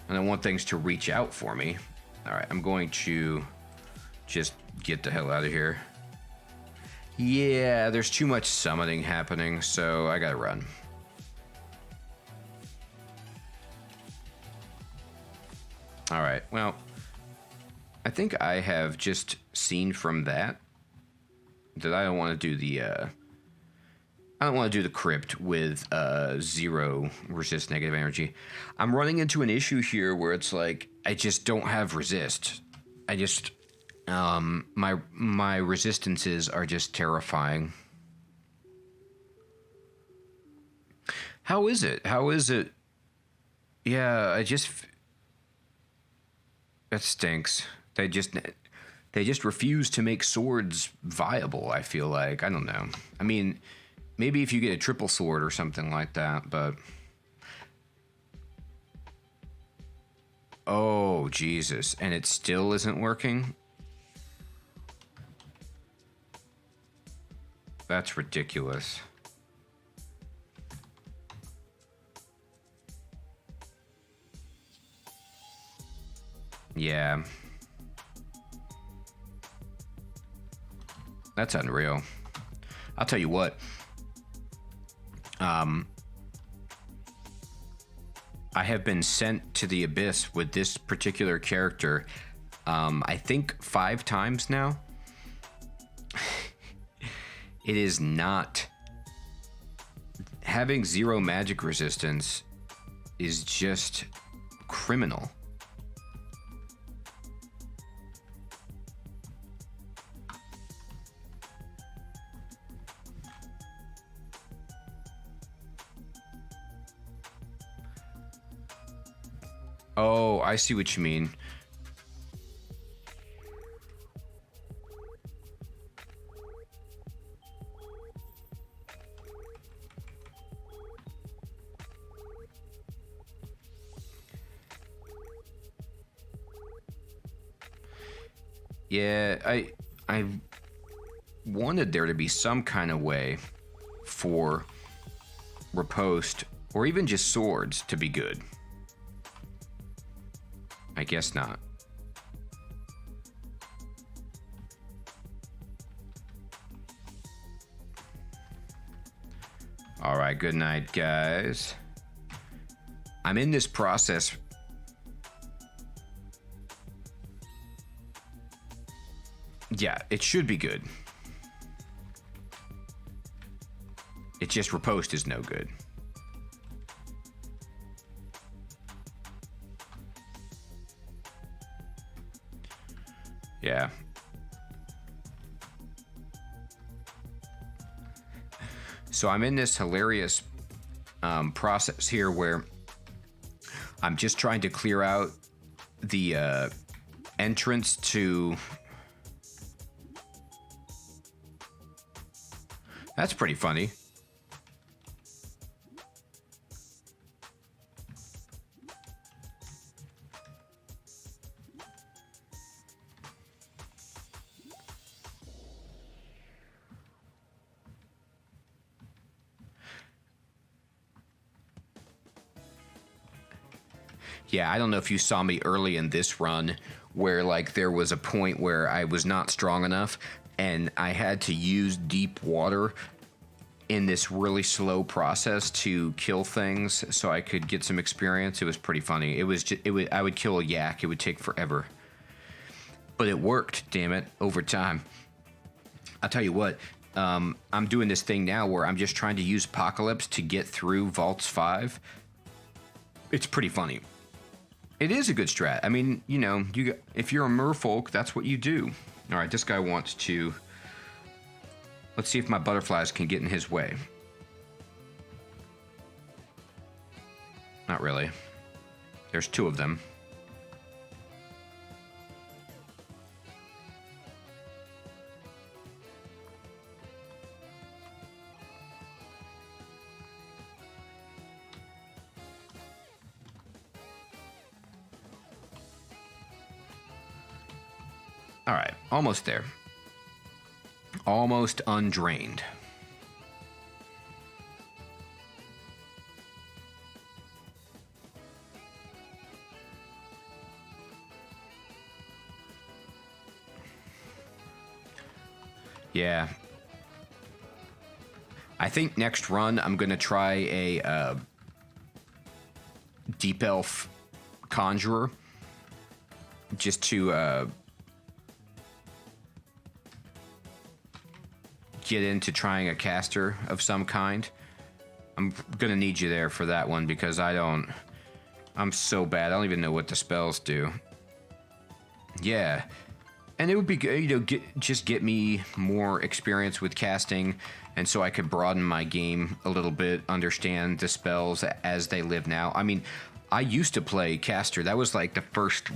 And I want things to reach out for me. All right, I'm going to just get the hell out of here. Yeah, there's too much summoning happening, so I gotta run. All right, well, I think I have just seen from that I don't want to do the I don't want to do the crypt with 0 resist negative energy. I'm running into an issue here where it's like I just don't have resist. I just my resistances are just terrifying. How is it? Yeah, that stinks. They just refuse to make swords viable, I feel like. I don't know. I mean, maybe if you get a triple sword or something like that, but... Oh, Jesus. And it still isn't working? That's ridiculous. Yeah. That's unreal. I'll tell you what. I have been sent to the abyss with this particular character, I think 5 times now. It is not... Having 0 magic resistance is just criminal. Oh, I see what you mean. Yeah, I wanted there to be some kind of way for riposte or even just swords to be good. I guess not. All right, good night, guys. I'm in this process. Yeah, it should be good. It's just riposte is no good. Yeah. So I'm in this hilarious process here where I'm just trying to clear out the entrance to... That's pretty funny. Yeah, I don't know if you saw me early in this run where like there was a point where I was not strong enough and I had to use deep water in this really slow process to kill things so I could get some experience. It was pretty funny. I would kill a yak. It would take forever. But it worked, damn it, over time. I'll tell you what, I'm doing this thing now where I'm just trying to use Apocalypse to get through Vaults 5. It's pretty funny. It is a good strat. I mean, you know, if you're a merfolk, that's what you do. All right, this guy wants to... Let's see if my butterflies can get in his way. Not really. There's 2 of them. All right, almost there. Almost undrained. Yeah. I think next run I'm going to try a Deep Elf Conjurer just to get into trying a caster of some kind. I'm gonna need you there for that one because I'm so bad. I don't even know what the spells do. Yeah, and it would be good, you know, just get me more experience with casting, and so I could broaden my game a little bit, understand the spells as they live now. I mean, I used to play caster. That was like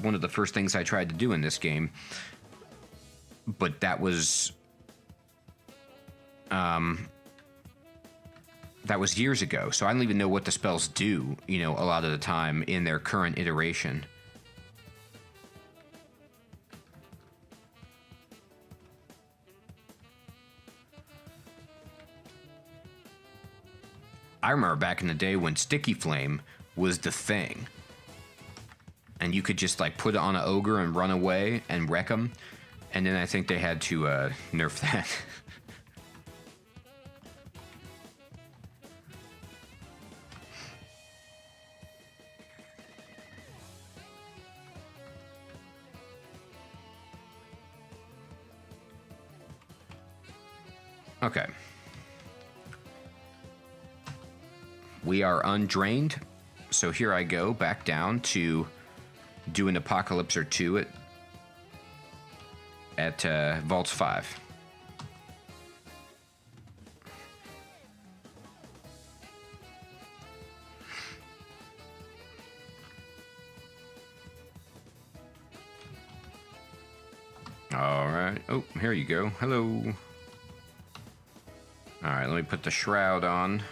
one of the first things I tried to do in this game. But that was years ago, so I don't even know what the spells do, you know, a lot of the time in their current iteration. I remember back in the day when Sticky Flame was the thing. And you could just like put it on an ogre and run away and wreck them. And then I think they had to nerf that. Okay. We are undrained, so here I go back down to do an Apocalypse or 2 at Vaults 5. All right. Oh, here you go. Hello. All right, let me put the shroud on.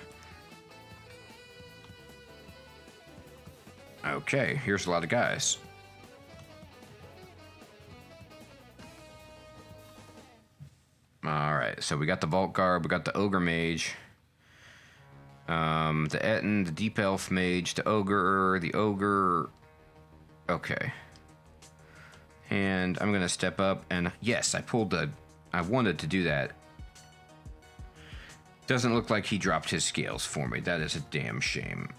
Okay, here's a lot of guys. All right, so we got the Vault Guard, we got the Ogre Mage, the Etten, the Deep Elf Mage, the Ogre. Okay. And I'm gonna step up, and yes, I wanted to do that. Doesn't look like he dropped his scales for me. That is a damn shame.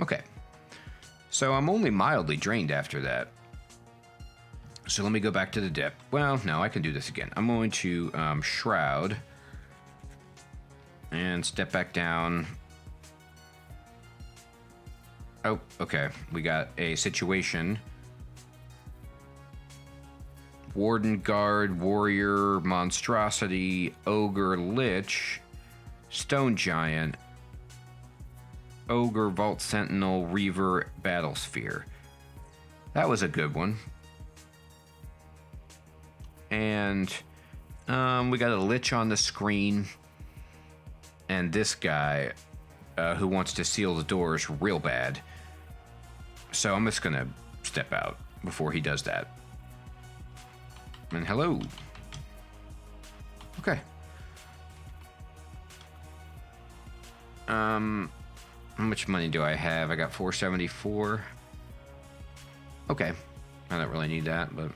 Okay. So I'm only mildly drained after that. So let me go back to the dip. Well, no, I can do this again. I'm going to shroud and step back down. Oh, okay. We got a situation. Warden, Guard, Warrior, Monstrosity, Ogre, Lich, Stone Giant, Ogre, Vault Sentinel, Reaver, Battlesphere. That was a good one. And we got a Lich on the screen. And this guy who wants to seal the doors real bad. So I'm just going to step out before he does that. And hello. Okay. How much money do I have? I got 474. Okay. I don't really need that, but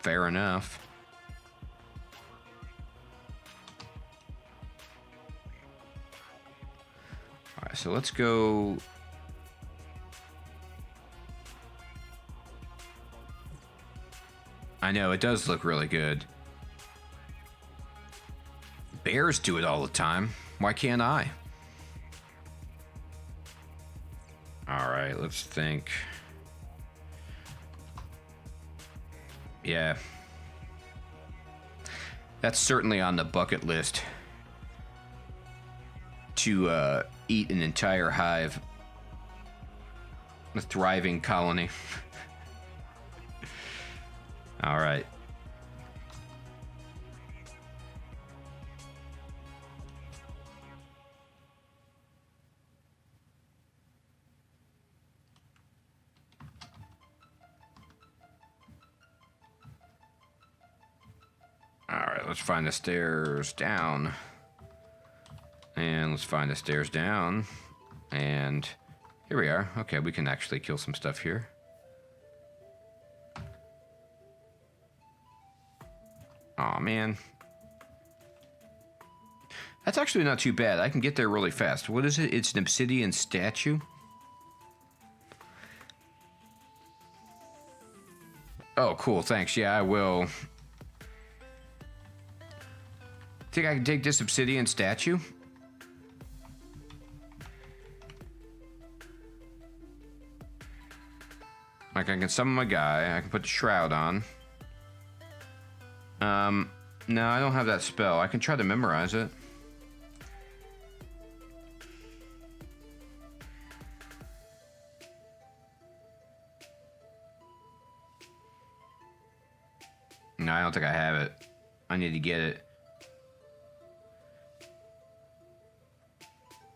fair enough. All right, so let's go. I know, it does look really good. Bears do it all the time. Why can't I? All right, let's think. Yeah. That's certainly on the bucket list. To eat an entire hive. A thriving colony. All right. All right, let's find the stairs down. And let's find the stairs down. And here we are. Okay, we can actually kill some stuff here. Aw, man. That's actually not too bad. I can get there really fast. What is it? It's an obsidian statue? Oh, cool. Thanks. Yeah, I will. Think I can take this obsidian statue? Like, I can summon my guy. I can put the shroud on. No, I don't have that spell. I can try to memorize it. No, I don't think I have it. I need to get it.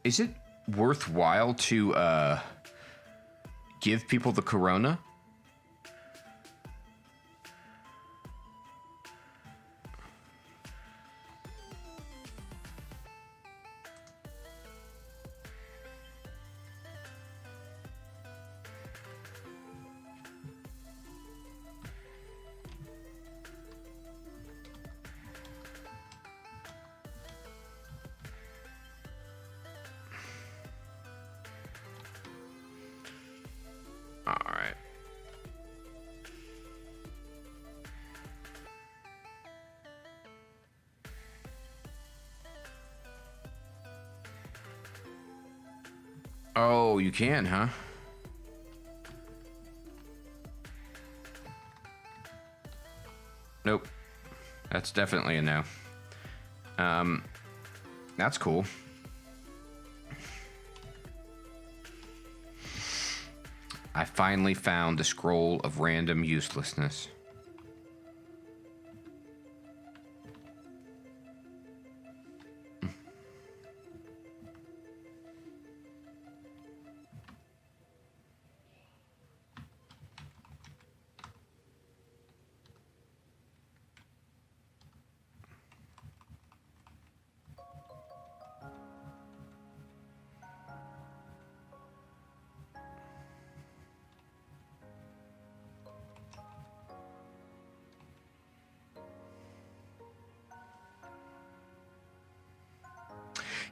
Is it worthwhile to, give people the corona? Alright. Oh, you can, huh? Nope. That's definitely a no. That's cool. I finally found the scroll of random uselessness.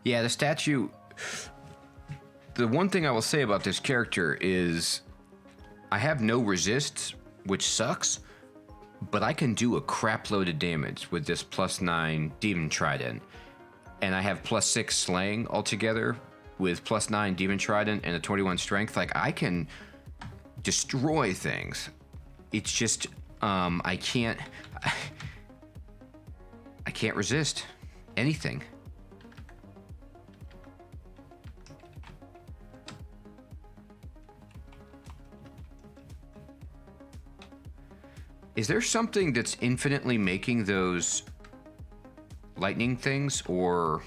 Yeah, the statue... The one thing I will say about this character is I have no resists, which sucks, but I can do a crap load of damage with this +9 Demon Trident. And I have +6 Slaying altogether with +9 Demon Trident and a 21 Strength. Like, I can destroy things. It's just, I can't resist anything. Is there something that's infinitely making those lightning things, or...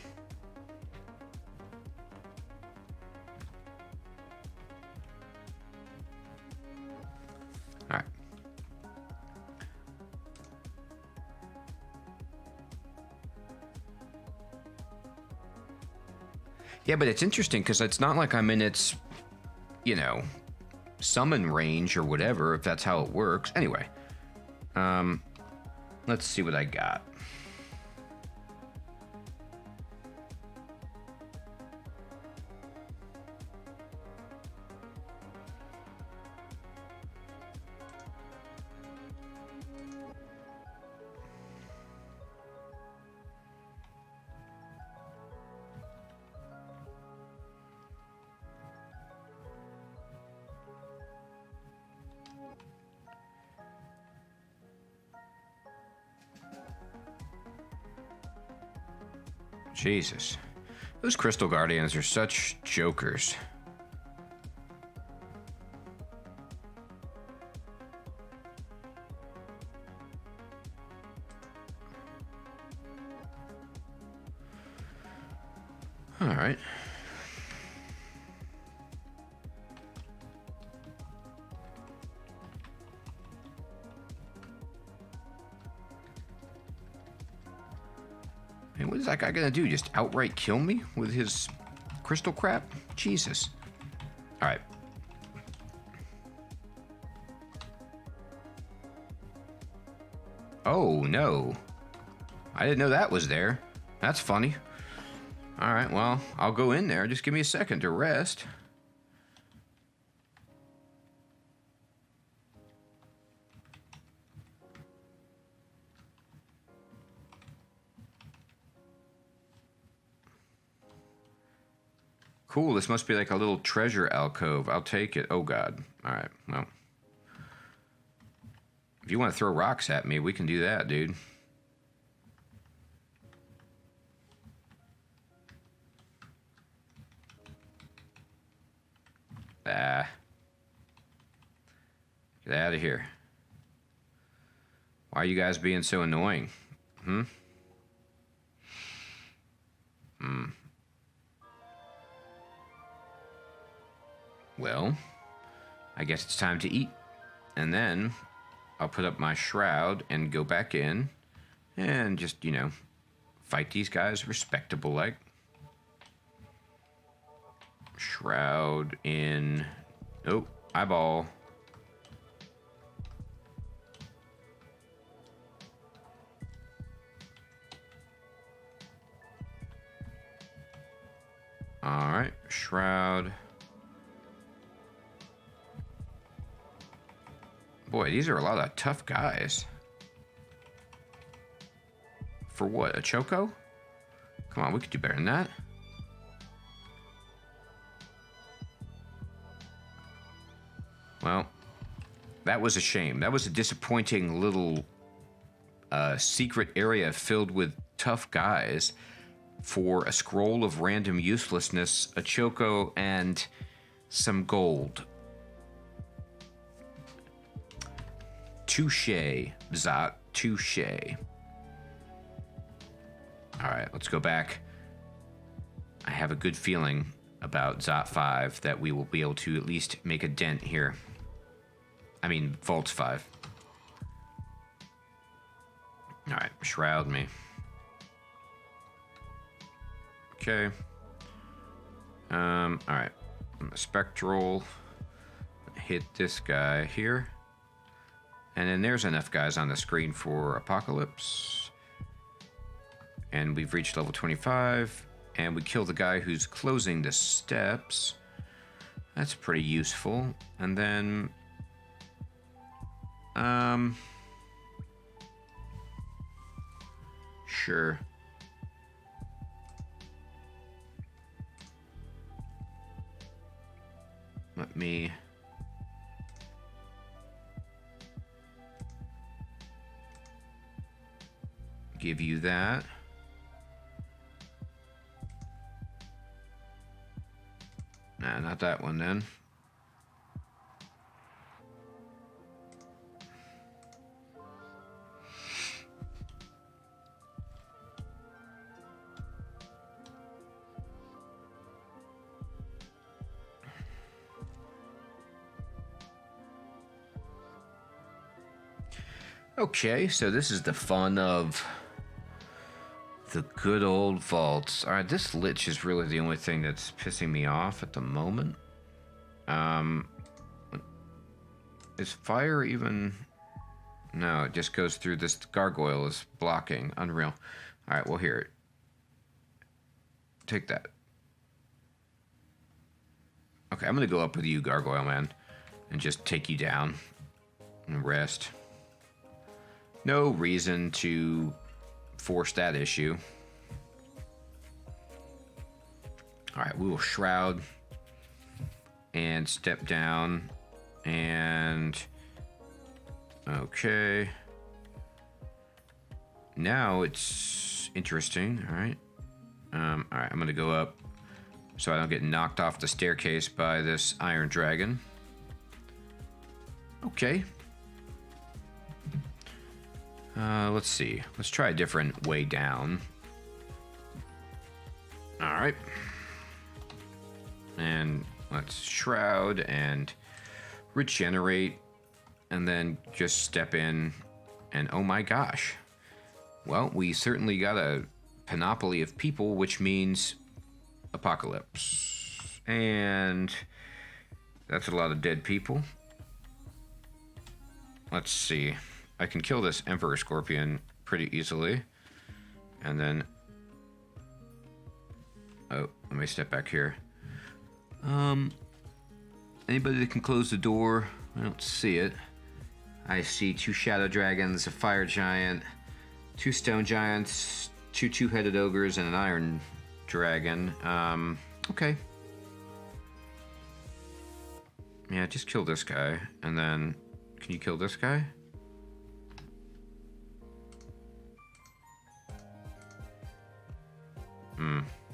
Alright. Yeah, but it's interesting because it's not like I'm in its, you know, summon range or whatever, if that's how it works. Anyway. Let's see what I got. Jesus. Those Crystal Guardians are such jokers. All right. And what is that guy gonna do? Just outright kill me with his crystal crap? Jesus. All right. Oh, no. I didn't know that was there. That's funny. All right, well, I'll go in there. Just give me a second to rest. Cool, this must be like a little treasure alcove. I'll take it. Oh, God. All right, well. If you want to throw rocks at me, we can do that, dude. Ah. Get out of here. Why are you guys being so annoying? Well, I guess it's time to eat. And then I'll put up my shroud and go back in and just, you know, fight these guys respectable like. Shroud in. Oh, eyeball. All right, shroud. Boy, these are a lot of tough guys. For what, a Choco? Come on, we could do better than that. Well, that was a shame. That was a disappointing little secret area filled with tough guys for a scroll of random uselessness, a Choco, and some gold. Touche, Zot. Touche. All right, let's go back. I have a good feeling about Zot 5 that we will be able to at least make a dent here. I mean, Vaults 5. All right, shroud me. Okay. All right. Spectral. Hit this guy here. And then there's enough guys on the screen for Apocalypse. And we've reached level 25. And we kill the guy who's closing the steps. That's pretty useful. And then... Sure. Let me... give you that. Nah, not that one then. Okay, so this is the fun of the good old vaults. All right, this lich is really the only thing that's pissing me off at the moment. Is fire even... No, it just goes through this gargoyle is blocking. Unreal. All right, well, here. Take that. Okay, I'm going to go up with you, gargoyle man, and just take you down and rest. No reason to force that issue. All right, we will shroud and step down and okay. Now it's interesting. All right. All right, I'm gonna go up so I don't get knocked off the staircase by this iron dragon. Okay. Let's see. Let's try a different way down. All right. And let's shroud and regenerate and then just step in and oh my gosh. Well, we certainly got a panoply of people, which means apocalypse. And that's a lot of dead people. Let's see. I can kill this Emperor Scorpion pretty easily. And then... Oh, let me step back here. Anybody that can close the door? I don't see it. I see 2 shadow dragons, a fire giant, 2 stone giants, 2 two-headed ogres, and an iron dragon. Okay. Yeah, just kill this guy. And then... Can you kill this guy?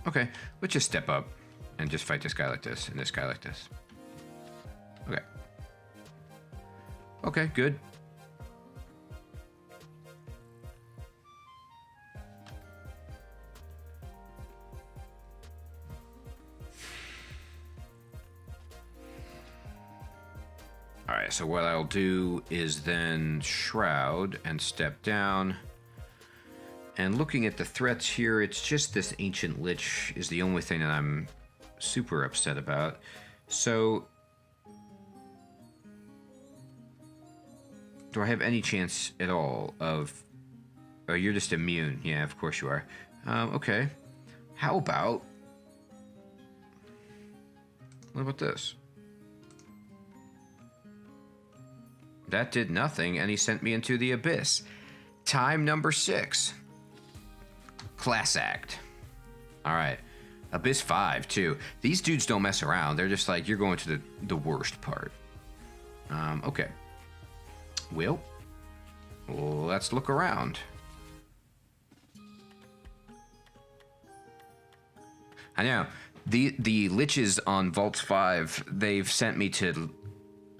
Okay, let's just step up and just fight this guy like this and this guy like this. Okay. Okay, good. Alright, so what I'll do is then shroud and step down. And looking at the threats here, it's just this ancient lich is the only thing that I'm super upset about. So, do I have any chance at all of... Oh, you're just immune. Yeah, of course you are. Okay. How about... What about this? That did nothing, and he sent me into the abyss. Time number 6. Class act. All right. Abyss 5, too. These dudes don't mess around. They're just like, you're going to the worst part. Okay. Well, let's look around. I know. The liches on Vaults 5, they've sent me to...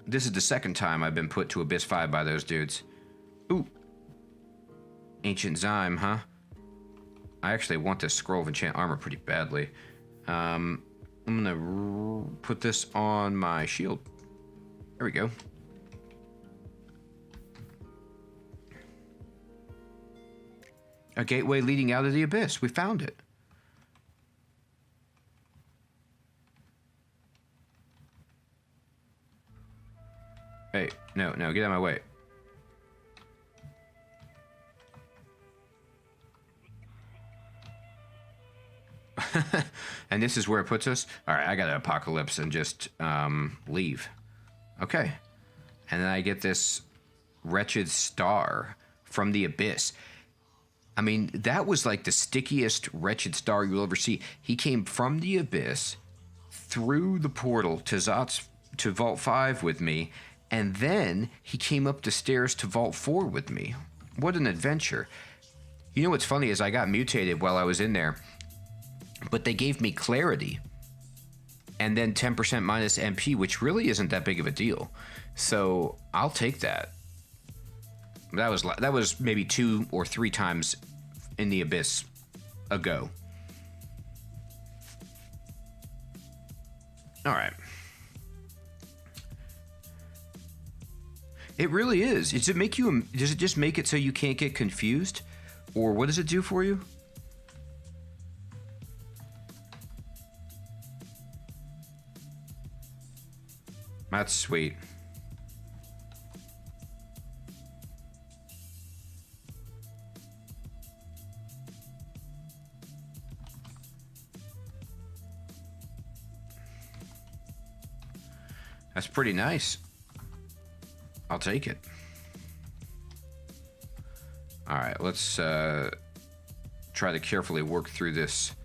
This is the second time I've been put to Abyss 5 by those dudes. Ooh. Ancient Zyme, huh? I actually want this scroll of enchant armor pretty badly. I'm gonna put this on my shield. There we go. A gateway leading out of the abyss. We found it. Hey, no, get out of my way. And this is where it puts us? Alright, I got an apocalypse and just leave. Okay. And then I get this wretched star from the abyss. I mean, that was like the stickiest wretched star you'll ever see. He came from the abyss, through the portal to Vault 5 with me, and then he came up the stairs to Vault 4 with me. What an adventure. You know what's funny is I got mutated while I was in there, but they gave me clarity and then 10% minus MP, which really isn't that big of a deal. So I'll take that. That was maybe 2 or 3 times in the abyss ago. All right. It really is. Does it just make it so you can't get confused? Or what does it do for you? That's sweet. That's pretty nice. I'll take it. All right, let's try to carefully work through this.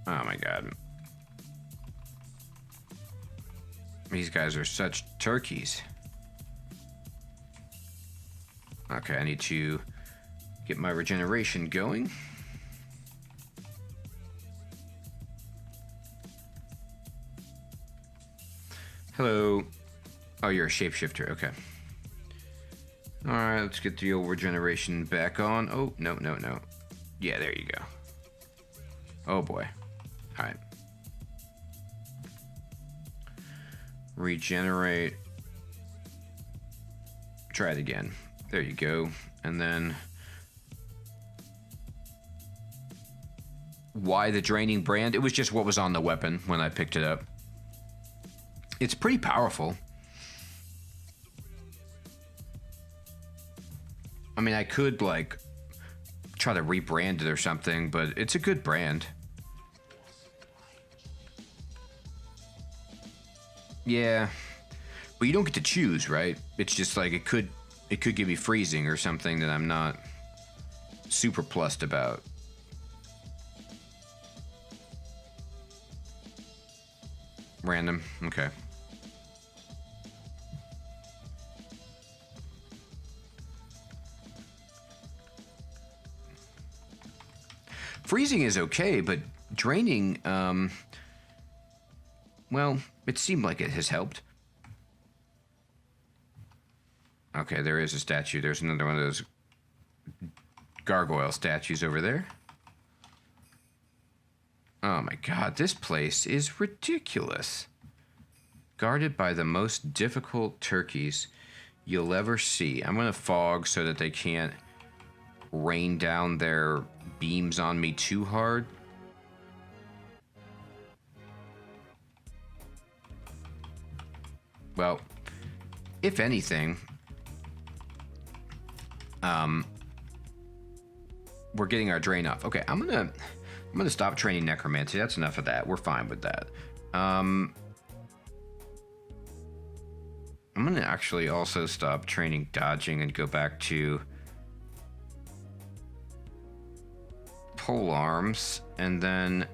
Oh my god. These guys are such turkeys. Okay, I need to get my regeneration going. Hello. Oh, you're a shapeshifter. Okay. All right, let's get the old regeneration back on. Oh, no. Yeah, there you go. Oh, boy. All right. Regenerate. Try it again. There you go. And then... why the draining brand? It was just what was on the weapon when I picked it up. It's pretty powerful. I mean, I could, like, try to rebrand it or something, but it's a good brand. Yeah. But you don't get to choose, right? It's just like it could give me freezing or something that I'm not super plussed about. Random. Okay. Freezing is okay, but draining, well, it seemed like it has helped. Okay, there is a statue. There's another one of those gargoyle statues over there. Oh my god, this place is ridiculous. Guarded by the most difficult turkeys you'll ever see. I'm gonna fog so that they can't rain down their beams on me too hard. Well, if anything, we're getting our drain off. Okay, I'm gonna stop training necromancy. That's enough of that. We're fine with that. I'm gonna actually also stop training dodging and go back to pole arms, and then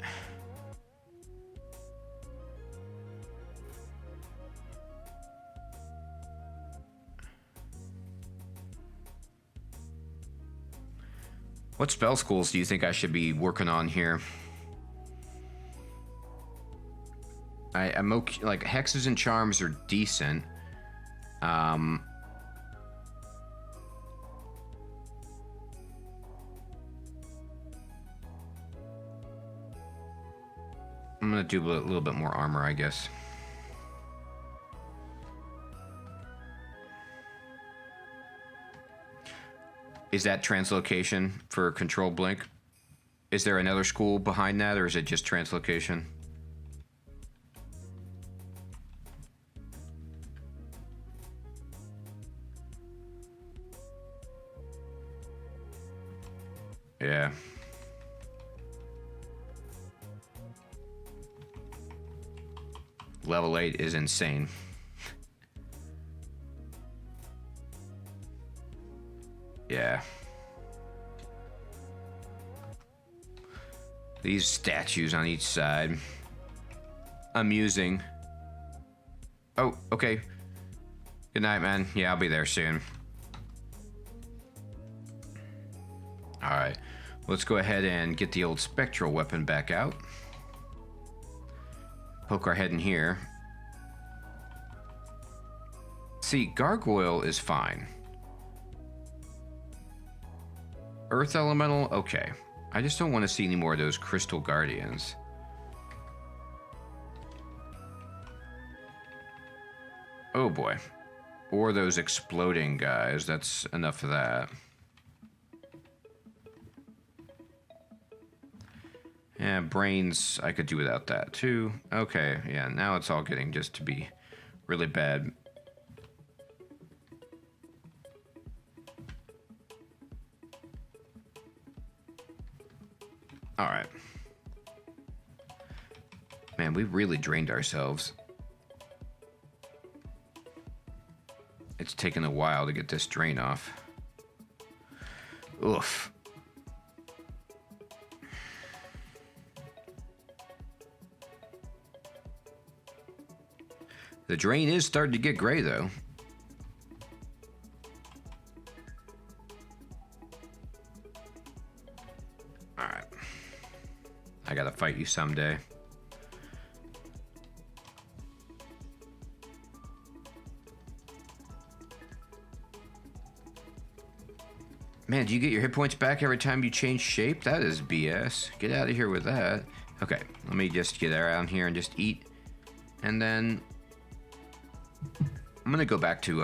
what spell schools do you think I should be working on here? I'm okay. Like, hexes and charms are decent. Um, I'm gonna do a little bit more armor, I guess. Is that translocation for control blink? Is there another school behind that, or is it just translocation? Yeah. Level 8 is insane. Yeah. These statues on each side. Amusing. Oh, okay. Good night, man. Yeah, I'll be there soon. Alright. Let's go ahead and get the old spectral weapon back out. Poke our head in here. See, gargoyle is fine. Earth elemental, okay. I just don't want to see any more of those crystal guardians. Oh boy. Or those exploding guys. That's enough of that. Yeah, brains, I could do without that too. Okay, yeah, now it's all getting just to be really bad. Alright. Man, we really drained ourselves. It's taken a while to get this drain off. Oof. The drain is starting to get gray, though. Alright. I gotta fight you someday. Man, do you get your hit points back every time you change shape? That is BS. Get out of here with that. Okay, let me just get around here and just eat. And then I'm gonna go back to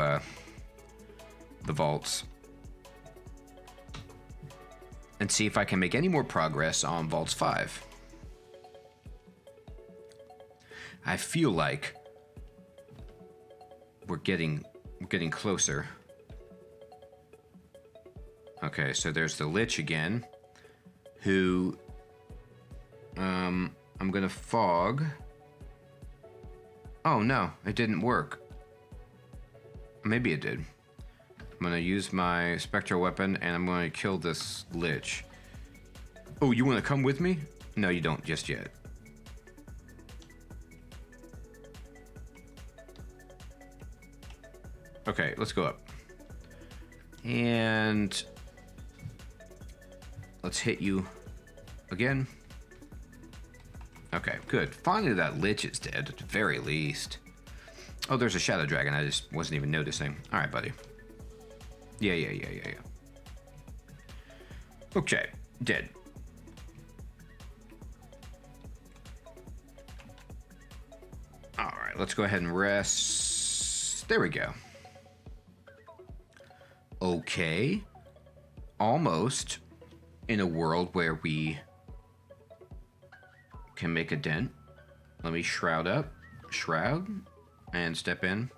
the vaults and see if I can make any more progress on Vaults 5. I feel like we're getting closer. Okay, so there's the Lich again, who I'm gonna fog. Oh no, it didn't work. Maybe it did. I'm gonna use my spectral weapon and I'm gonna kill this Lich. Oh, you wanna come with me? No, you don't just yet. Okay, let's go up. And let's hit you again. Okay, good. Finally that Lich is dead at the very least. Oh, there's a shadow dragon. I just wasn't even noticing. All right, buddy. Yeah. Okay, dead. All right, let's go ahead and rest. There we go. Okay. Almost in a world where we can make a dent. Let me shroud up. Shroud. And step in.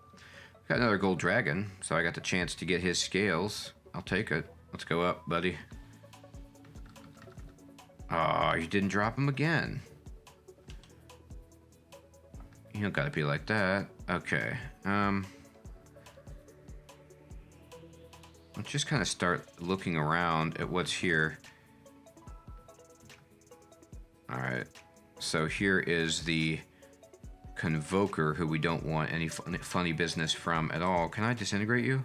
Got another gold dragon, so I got the chance to get his scales. I'll take it. Let's go up, buddy. Oh, you didn't drop him again. You don't gotta be like that. Okay. Let's just kind of start looking around at what's here. Alright. So here is the Convoker, who we don't want any funny business from at all. Can I disintegrate you?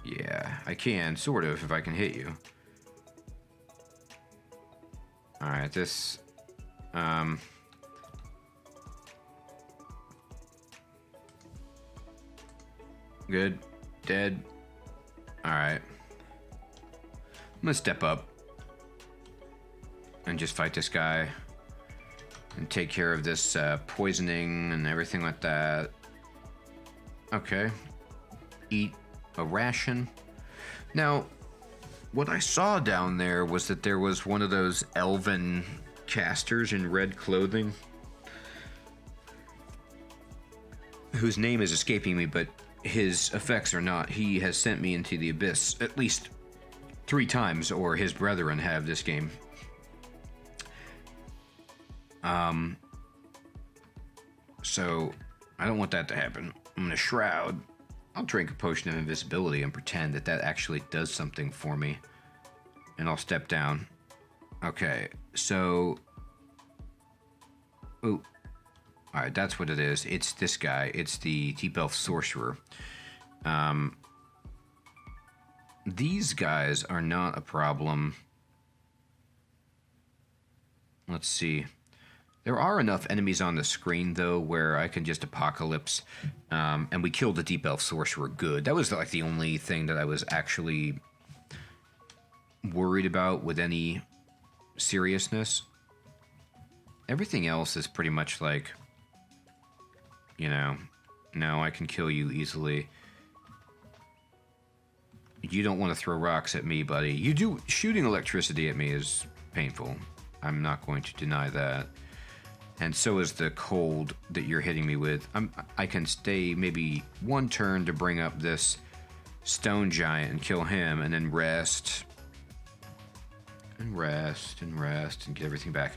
Yeah, I can, sort of, if I can hit you. Alright, this... Good. Dead. Alright. I'm gonna step up and just fight this guy and take care of this poisoning and everything like that. Okay. Eat a ration. Now, what I saw down there was that there was one of those elven casters in red clothing whose name is escaping me, but his effects are not. He has sent me into the abyss at least 3 times, or his brethren have this game. So I don't want that to happen. I'm gonna shroud. I'll drink a potion of invisibility and pretend that that actually does something for me. And I'll step down. Okay, so... Ooh. Alright, that's what it is. It's this guy. It's the Deep Elf Sorcerer. These guys are not a problem. Let's see. There are enough enemies on the screen, though, where I can just apocalypse. And we killed the Deep Elf Sorcerer good. That was like the only thing that I was actually worried about with any seriousness. Everything else is pretty much like, you know, no, I can kill you easily. You don't want to throw rocks at me, buddy. You do. Shooting electricity at me is painful. I'm not going to deny that. And so is the cold that you're hitting me with. I can stay maybe 1 turn to bring up this stone giant and kill him, and then rest. And rest, and rest, and get everything back.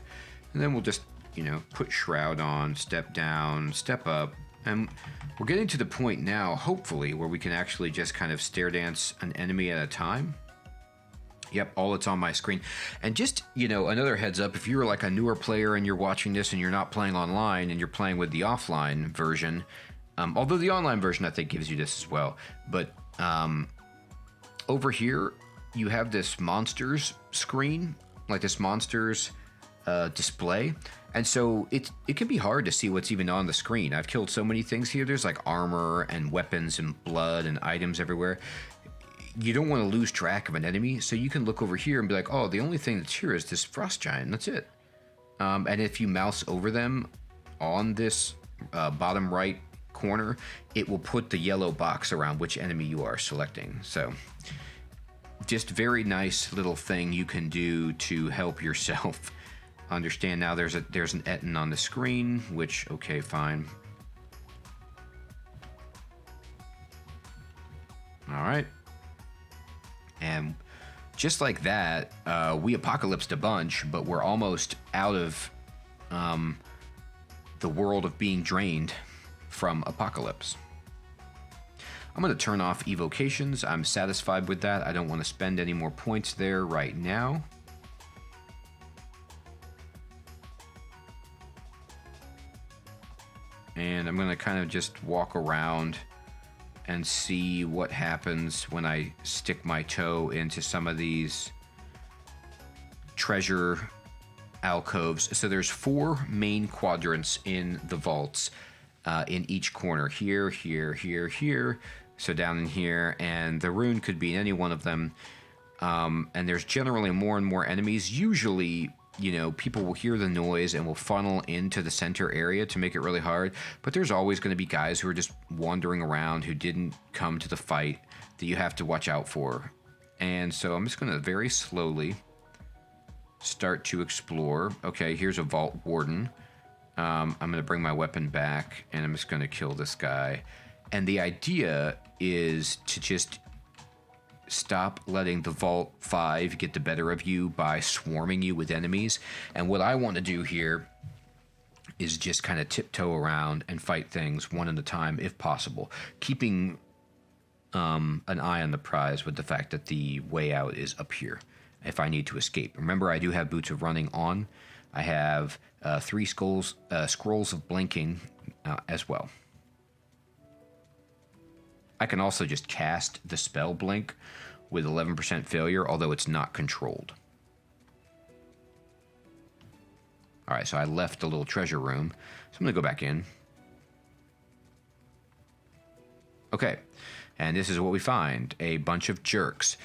And then we'll just, you know, put Shroud on, step down, step up. And we're getting to the point now, hopefully, where we can actually just kind of stare dance an enemy at a time. Yep, all that's on my screen. And just, you know, another heads up, if you're like a newer player and you're watching this and you're not playing online and you're playing with the offline version, although the online version I think gives you this as well, but over here you have this monsters screen, like this monsters display, and so it can be hard to see what's even on the screen. I've killed so many things here. There's like armor and weapons and blood and items everywhere. You don't want to lose track of an enemy, so you can look over here and be like, oh, the only thing that's here is this frost giant, and that's it. And if you mouse over them on this bottom right corner, it will put the yellow box around which enemy you are selecting. So just very nice little thing you can do to help yourself understand. Now there's an Etten on the screen, which, okay, fine. All right. And just like that, we apocalypsed a bunch, but we're almost out of the world of being drained from apocalypse. I'm going to turn off evocations. I'm satisfied with that. I don't want to spend any more points there right now. And I'm going to kind of just walk around and see what happens when I stick my toe into some of these treasure alcoves. So there's 4 main quadrants in the vaults, in each corner. Here, here, here, here. So down in here, and the rune could be in any one of them. And there's generally more and more enemies. Usually, you know, people will hear the noise and will funnel into the center area to make it really hard. But there's always going to be guys who are just wandering around who didn't come to the fight that you have to watch out for. And so I'm just going to very slowly start to explore. Okay, here's a vault warden. I'm going to bring my weapon back, and I'm just going to kill this guy. And the idea is to just stop letting the Vault 5 get the better of you by swarming you with enemies. And what I want to do here is just kind of tiptoe around and fight things one at a time if possible, keeping an eye on the prize with the fact that the way out is up here if I need to escape. Remember, I do have Boots of Running on. I have 3 scrolls of Blinking as well. I can also just cast the spell Blink with 11% failure, although it's not controlled. All right, so I left the little treasure room. So I'm going to go back in. Okay, And this is what we find. A bunch of jerks.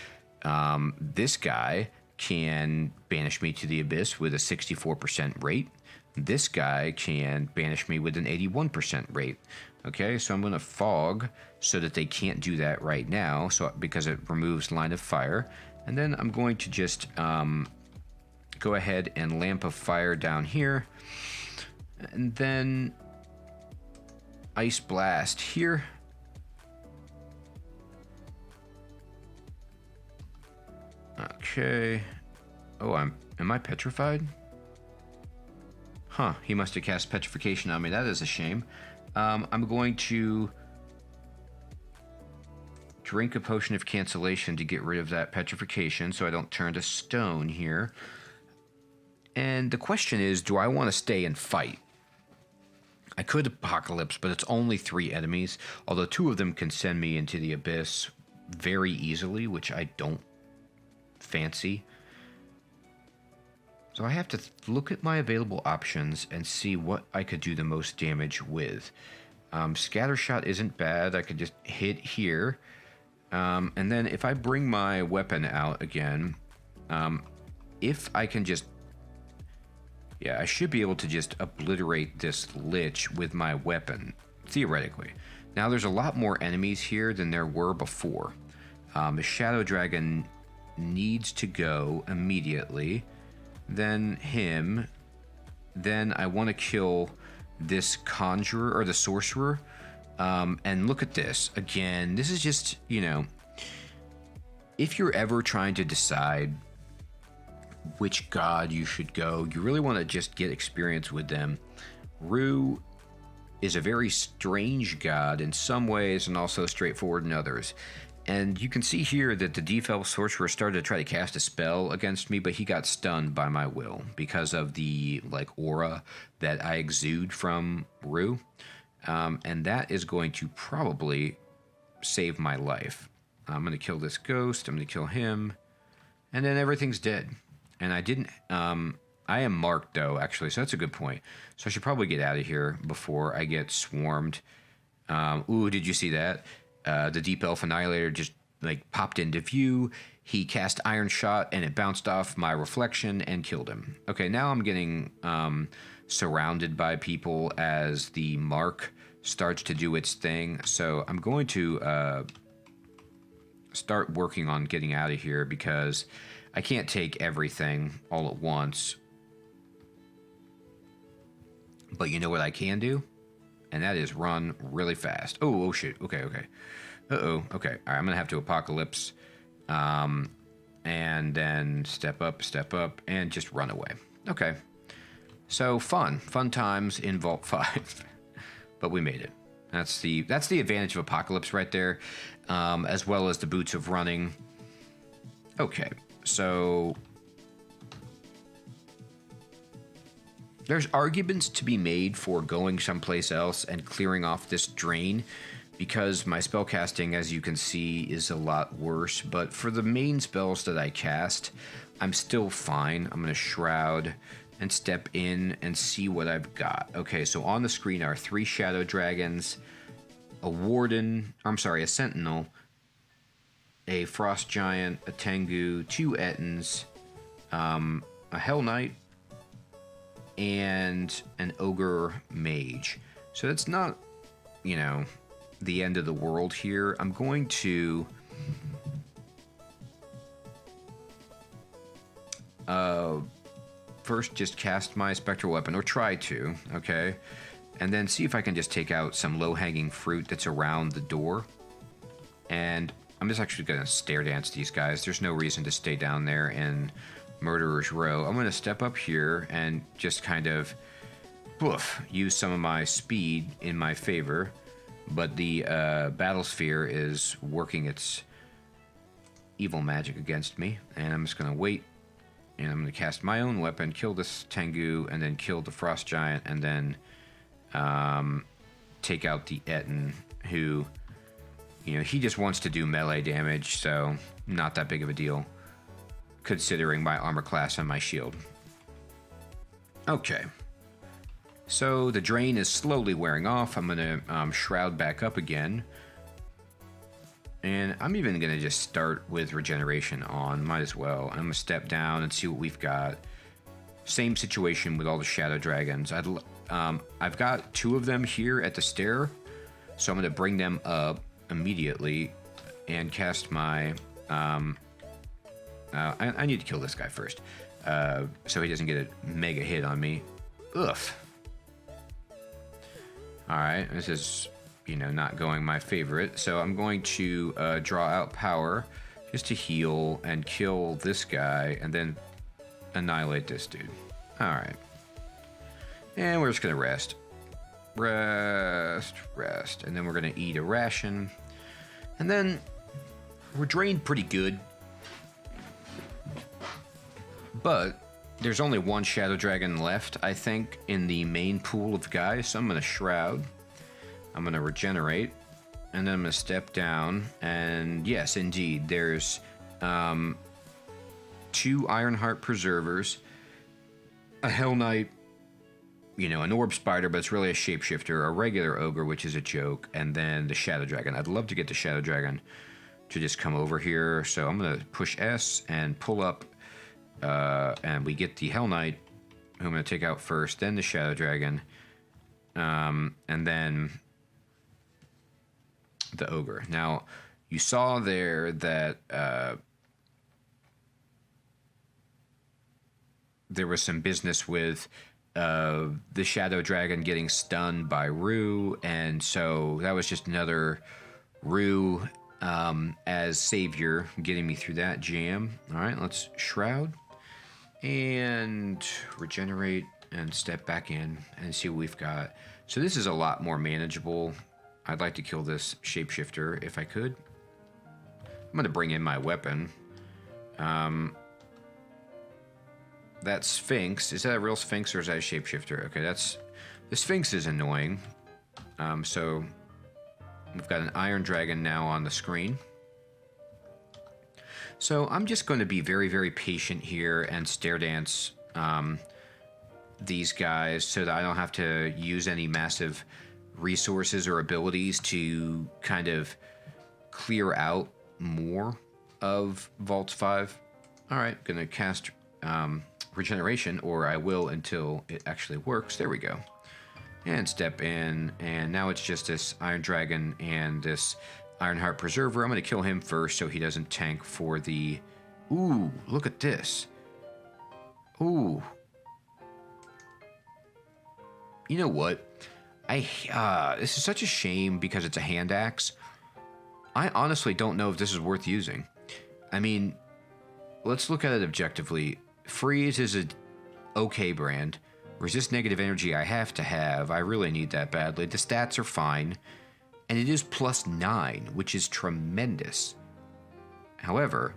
This guy can banish me to the abyss with a 64% rate. This guy can banish me with an 81% rate. Okay, so I'm going to fog so that they can't do that right now, so because it removes line of fire. And then I'm going to just go ahead and lamp of fire down here. And then ice blast here. Okay. Oh, am I petrified? Huh, he must have cast petrification on me. That is a shame. I'm going to drink a potion of cancellation to get rid of that petrification so I don't turn to stone here. And the question is, do I want to stay and fight? I could apocalypse, but it's only 3 enemies, although 2 of them can send me into the abyss very easily, which I don't fancy. So I have to look at my available options and see what I could do the most damage with. Scattershot isn't bad. I could just hit here. And then if I bring my weapon out again, if I can just... Yeah, I should be able to just obliterate this lich with my weapon, theoretically. Now, there's a lot more enemies here than there were before. The Shadow Dragon needs to go immediately. Then him. Then I want to kill this conjurer, or the sorcerer. And look at this. Again, this is just, you know, if you're ever trying to decide which god you should go, you really want to just get experience with them. RUNE is a very strange god in some ways and also straightforward in others. And you can see here that the default sorcerer started to try to cast a spell against me, but he got stunned by my will because of the like aura that I exude from RUNE. And that is going to probably save my life. I'm going to kill this ghost. I'm going to kill him. And then everything's dead. And I didn't... I am marked, though, actually, so that's a good point. So I should probably get out of here before I get swarmed. Ooh, did you see that? The Deep Elf Annihilator just, like, popped into view. He cast Iron Shot, and it bounced off my reflection and killed him. Okay, now I'm getting surrounded by people as the mark starts to do its thing. So I'm going to start working on getting out of here because I can't take everything all at once. But you know what I can do? And that is run really fast. Oh shit. Okay. Uh-oh. Okay. All right, I'm going to have to apocalypse. And then step up, and just run away. Okay. So fun times in Vault 5. But we made it. That's the advantage of apocalypse right there, as well as the boots of running. Okay. So there's arguments to be made for going someplace else and clearing off this drain because my spellcasting, as you can see, is a lot worse. But for the main spells that I cast, I'm still fine. I'm going to Shroud and step in and see what I've got. Okay, so on the screen are 3 Shadow Dragons, a Warden, a Sentinel, a Frost Giant, a Tengu, 2 Ettins, a Hell Knight, and an Ogre Mage. So that's not, you know, the end of the world here. I'm going to first just cast my Spectral Weapon, or try to, okay? And then see if I can just take out some low-hanging fruit that's around the door. And I'm just actually going to stare dance these guys. There's no reason to stay down there in Murderer's Row. I'm going to step up here and just kind of use some of my speed in my favor. But the Battle Sphere is working its evil magic against me. And I'm just going to wait. And I'm going to cast my own weapon, kill this Tengu, and then kill the Frost Giant, and then take out the Ettin, who... You know, he just wants to do melee damage, so not that big of a deal, considering my armor class and my shield. Okay. So the drain is slowly wearing off. I'm going to Shroud back up again. And I'm even going to just start with regeneration on. Might as well. I'm going to step down and see what we've got. Same situation with all the shadow dragons. I've got 2 of them here at the stair. So I'm going to bring them up immediately and cast my... I need to kill this guy first. So he doesn't get a mega hit on me. Ugh. Alright, this is, you know, not going my favorite. So I'm going to draw out power just to heal and kill this guy and then annihilate this dude. Alright. And we're just going to rest. Rest. And then we're going to eat a ration. And then we're drained pretty good. But there's only 1 shadow dragon left, I think, in the main pool of guys. So I'm going to shroud. I'm going to regenerate. And then I'm going to step down. And yes, indeed, there's 2 Ironheart Preservers, a Hell Knight, you know, an Orb Spider, but it's really a shapeshifter, a regular Ogre, which is a joke, and then the Shadow Dragon. I'd love to get the Shadow Dragon to just come over here. So I'm going to push S and pull up. And we get the Hell Knight, who I'm going to take out first, then the Shadow Dragon, and then the Ogre. Now, you saw there that there was some business with the Shadow Dragon getting stunned by Rue, and so that was just another Rue as savior getting me through that jam. All right, let's Shroud. And regenerate and step back in and see what we've got. So this is a lot more manageable. I'd like to kill this shapeshifter if I could. I'm going to bring in my weapon. That Sphinx, is that a real Sphinx or is that a shapeshifter? Okay, the Sphinx is annoying. So we've got an Iron Dragon now on the screen. So I'm just going to be very, very patient here and stare dance these guys so that I don't have to use any massive resources or abilities to kind of clear out more of Vaults 5. All right, going to cast regeneration, or I will until it actually works. There we go. And step in, and now it's just this Iron Dragon and this Ironheart Preserver. I'm going to kill him first so he doesn't tank for the... Ooh, look at this. Ooh. You know what? This is such a shame because it's a hand axe. I honestly don't know if this is worth using. I mean, let's look at it objectively. Freeze is a okay brand. Resist negative energy I have to have. I really need that badly. The stats are fine. And it is +9, which is tremendous. However,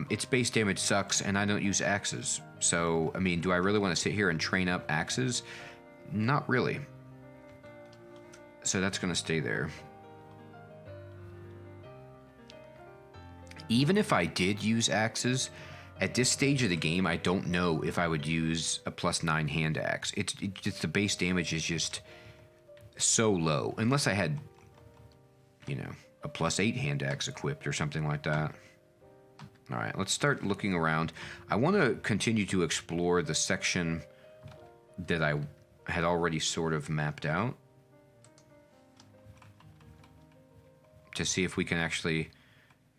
its base damage sucks, and I don't use axes. So, I mean, do I really want to sit here and train up axes? Not really. So that's going to stay there. Even if I did use axes, at this stage of the game, I don't know if I would use a +9 hand axe. It's just the base damage is just so low. Unless I had, you know, a +8 hand axe equipped or something like that. All right, let's start looking around. I want to continue to explore the section that I had already sort of mapped out to see if we can actually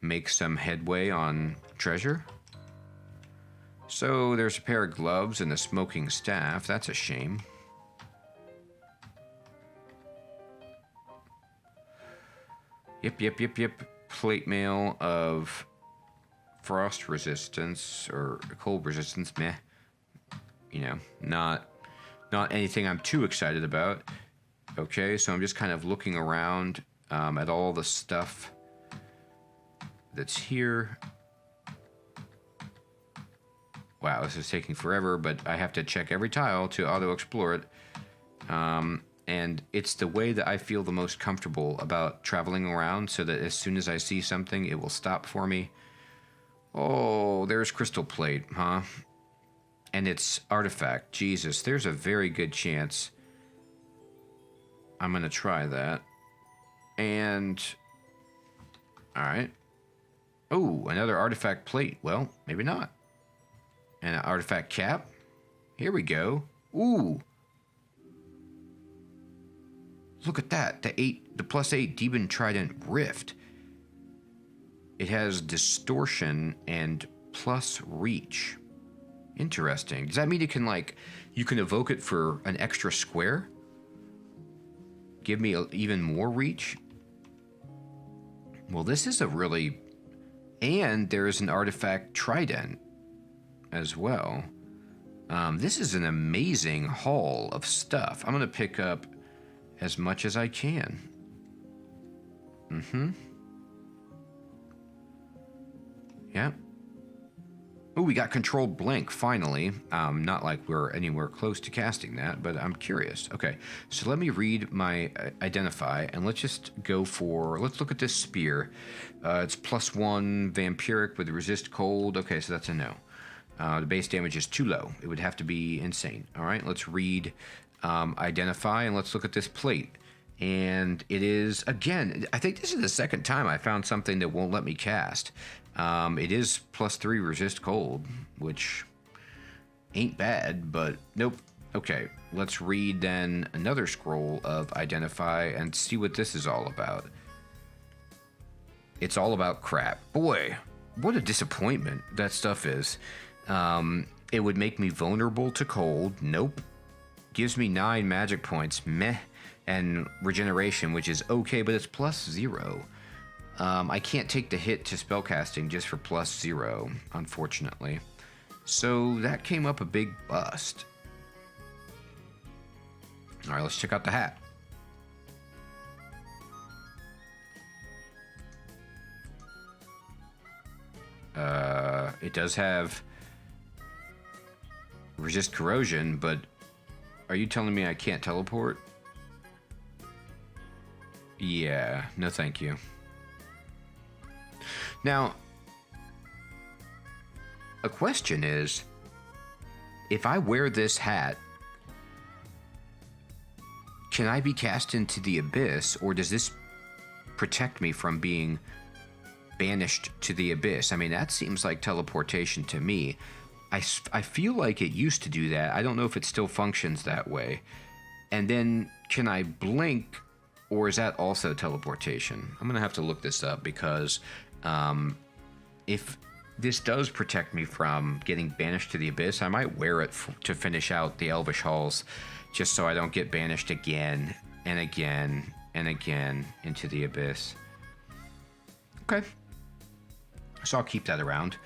make some headway on treasure. So there's a pair of gloves and a smoking staff. That's a shame. Yep. Plate mail of frost resistance or cold resistance. Meh. You know, not anything I'm too excited about. Okay, so I'm just kind of looking around at all the stuff that's here. Wow, this is taking forever, but I have to check every tile to auto-explore it. And it's the way that I feel the most comfortable about traveling around, so that as soon as I see something, it will stop for me. Oh, there's crystal plate, huh? And it's artifact. Jesus, there's a very good chance I'm going to try that. And All right. Oh, another artifact plate. Well, maybe not. And an artifact cap. Here we go. Ooh. Look at that. The +8 Demon Trident Rift. It has distortion and plus reach. Interesting. Does that mean it can, like, you can evoke it for an extra square? Give me even more reach? Well, this is a really... And there's an artifact trident as well. This is an amazing haul of stuff. I'm going to pick up as much as I can. Yeah. Oh, we got controlled blink, finally. Not like we're anywhere close to casting that, but I'm curious. Okay, so let me read my identify, and let's just go for... Let's look at this spear. It's +1 vampiric with resist cold. Okay, so that's a no. The base damage is too low. It would have to be insane. All right, let's read identify, and let's look at this plate. And it is, again, I think this is the second time I found something that won't let me cast. It is +3 resist cold, which ain't bad, but nope. Okay, let's read then another scroll of identify and see what this is all about. It's all about crap. Boy, what a disappointment that stuff is. It would make me vulnerable to cold. Nope. Gives me 9 magic points. Meh. And regeneration, which is okay, but it's +0. I can't take the hit to spellcasting just for +0, unfortunately. So that came up a big bust. All right, let's check out the hat. It does have resist corrosion, but are you telling me I can't teleport? Yeah, no thank you. Now, a question is, if I wear this hat, can I be cast into the abyss, or does this protect me from being banished to the abyss? I mean, that seems like teleportation to me. I feel like it used to do that. I don't know if it still functions that way. And then, can I blink, or is that also teleportation? I'm going to have to look this up, because if this does protect me from getting banished to the abyss, I might wear it to finish out the Elven Halls, just so I don't get banished again and again and again into the abyss. Okay. So I'll keep that around.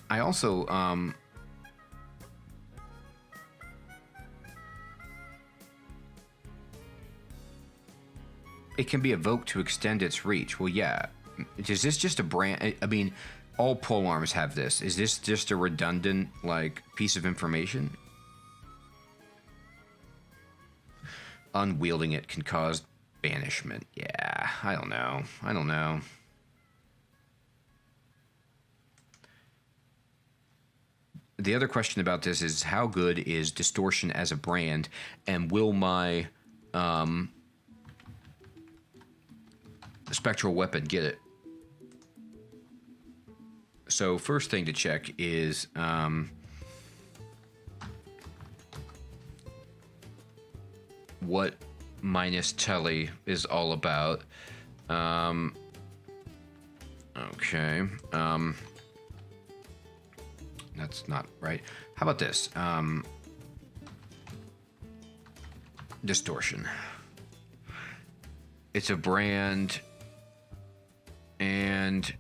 I also... it can be evoked to extend its reach. Well, yeah. Is this just a brand? I mean, all polearms have this. Is this just a redundant, like, piece of information? Unwielding it can cause banishment. Yeah, I don't know. I don't know. The other question about this is, how good is distortion as a brand, and will my spectral weapon get it? So first thing to check is what minus tele is all about. Okay. That's not right. How about this? Distortion. It's a brand, and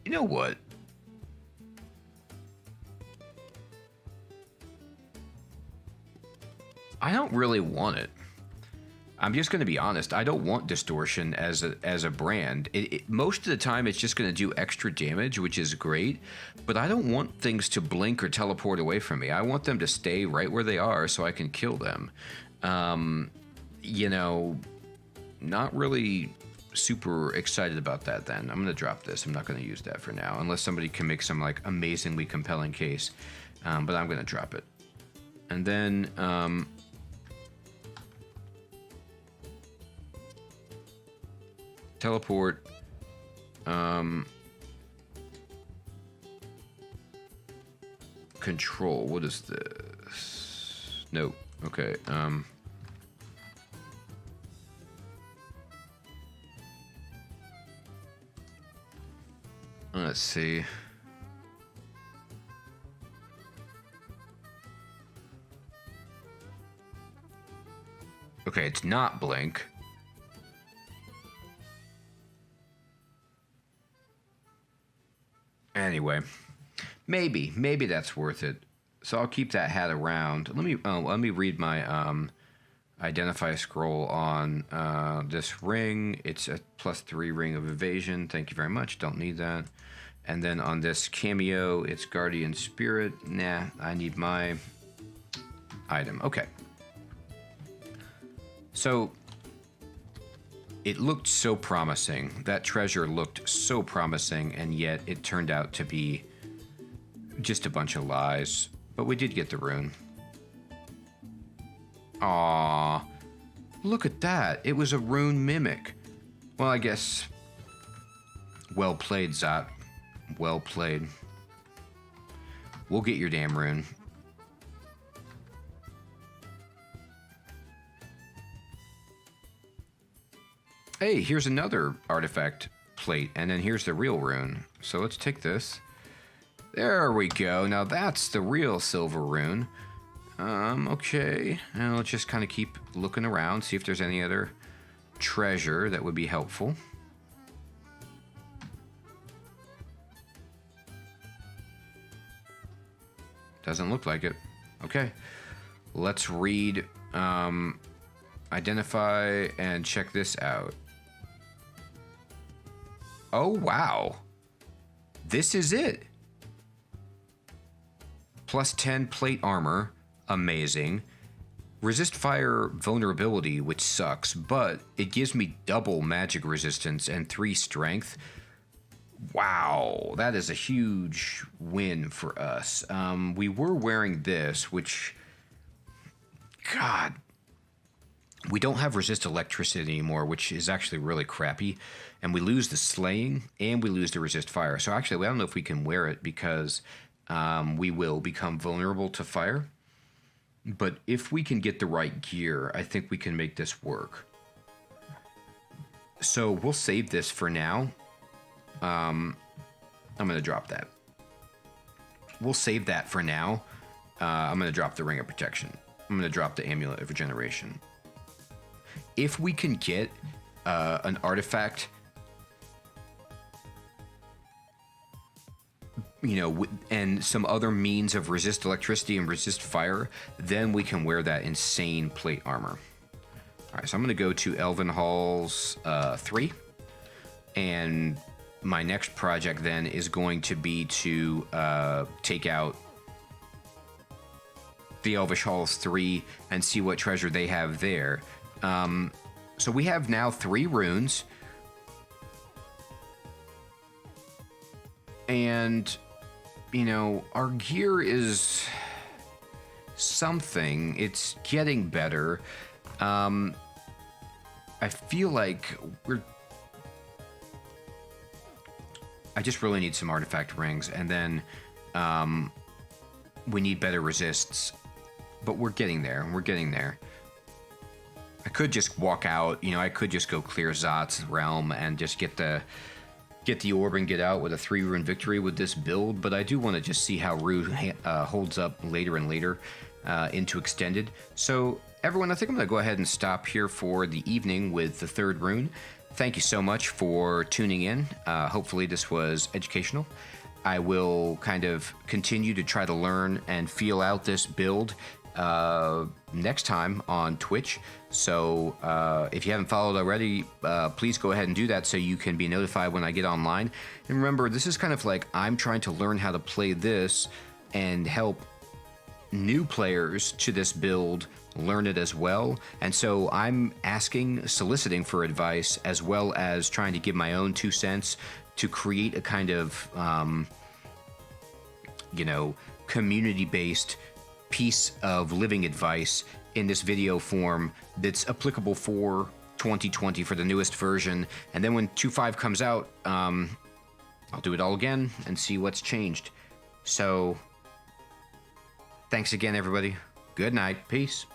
you know what? I don't really want it. I'm just going to be honest. I don't want distortion as a brand. Most of the time, it's just going to do extra damage, which is great. But I don't want things to blink or teleport away from me. I want them to stay right where they are so I can kill them. You know, not really super excited about that then. I'm going to drop this. I'm not going to use that for now, unless somebody can make some, like, amazingly compelling case. But I'm going to drop it. And then... Teleport. Control. What is this? No. Okay. Let's see. Okay, it's not blink. Anyway, maybe that's worth it. So I'll keep that hat around. Let me read my identify scroll on this ring. It's a +3 ring of evasion. Thank you very much. Don't need that. And then on this cameo, it's guardian spirit. Nah, I need my item. Okay. So it looked so promising. That treasure looked so promising, and yet it turned out to be just a bunch of lies. But we did get the rune. Aww. Look at that. It was a rune mimic. Well, I guess... Well played, Zot. Well played. We'll get your damn rune. Hey, here's another artifact plate, and then here's the real rune. So let's take this. There we go. Now that's the real silver rune. Okay. And let's just kind of keep looking around, see if there's any other treasure that would be helpful. Doesn't look like it. Okay. Let's read, identify and check this out. Oh, wow. This is it. +10 plate armor. Amazing. Resist fire vulnerability, which sucks, but it gives me double magic resistance and 3 strength. Wow, that is a huge win for us. We were wearing this, which... God... We don't have resist electricity anymore, which is actually really crappy. And we lose the slaying, and we lose the resist fire. So actually, I don't know if we can wear it, because we will become vulnerable to fire. But if we can get the right gear, I think we can make this work. So we'll save this for now. I'm going to drop that. We'll save that for now. I'm going to drop the Ring of Protection. I'm going to drop the Amulet of Regeneration. If we can get an artifact, you know, and some other means of resist electricity and resist fire, then we can wear that insane plate armor. All right, so I'm going to go to Elven Halls 3, and my next project then is going to be to take out the Elvish Halls 3 and see what treasure they have there. So we have now 3 runes. And, you know, our gear is something. It's getting better. I feel like I just really need some artifact rings, and then we need better resists. But we're getting there. We're getting there. I could just walk out, you know, I could just go clear Zot's realm and just get the orb and get out with a 3 rune victory with this build, but I do want to just see how RUNE holds up later and later into Extended. So everyone, I think I'm going to go ahead and stop here for the evening with the 3rd rune. Thank you so much for tuning in. Hopefully this was educational. I will kind of continue to try to learn and feel out this build next time on Twitch. So if you haven't followed already, please go ahead and do that so you can be notified when I get online. And remember, this is kind of like I'm trying to learn how to play this and help new players to this build learn it as well. And so I'm soliciting for advice, as well as trying to give my own 2 cents to create a kind of, you know, community-based piece of living advice in this video form that's applicable for 2020 for the newest version. And then when 2.5 comes out, I'll do it all again and see what's changed. So, thanks again, everybody. Good night. Peace.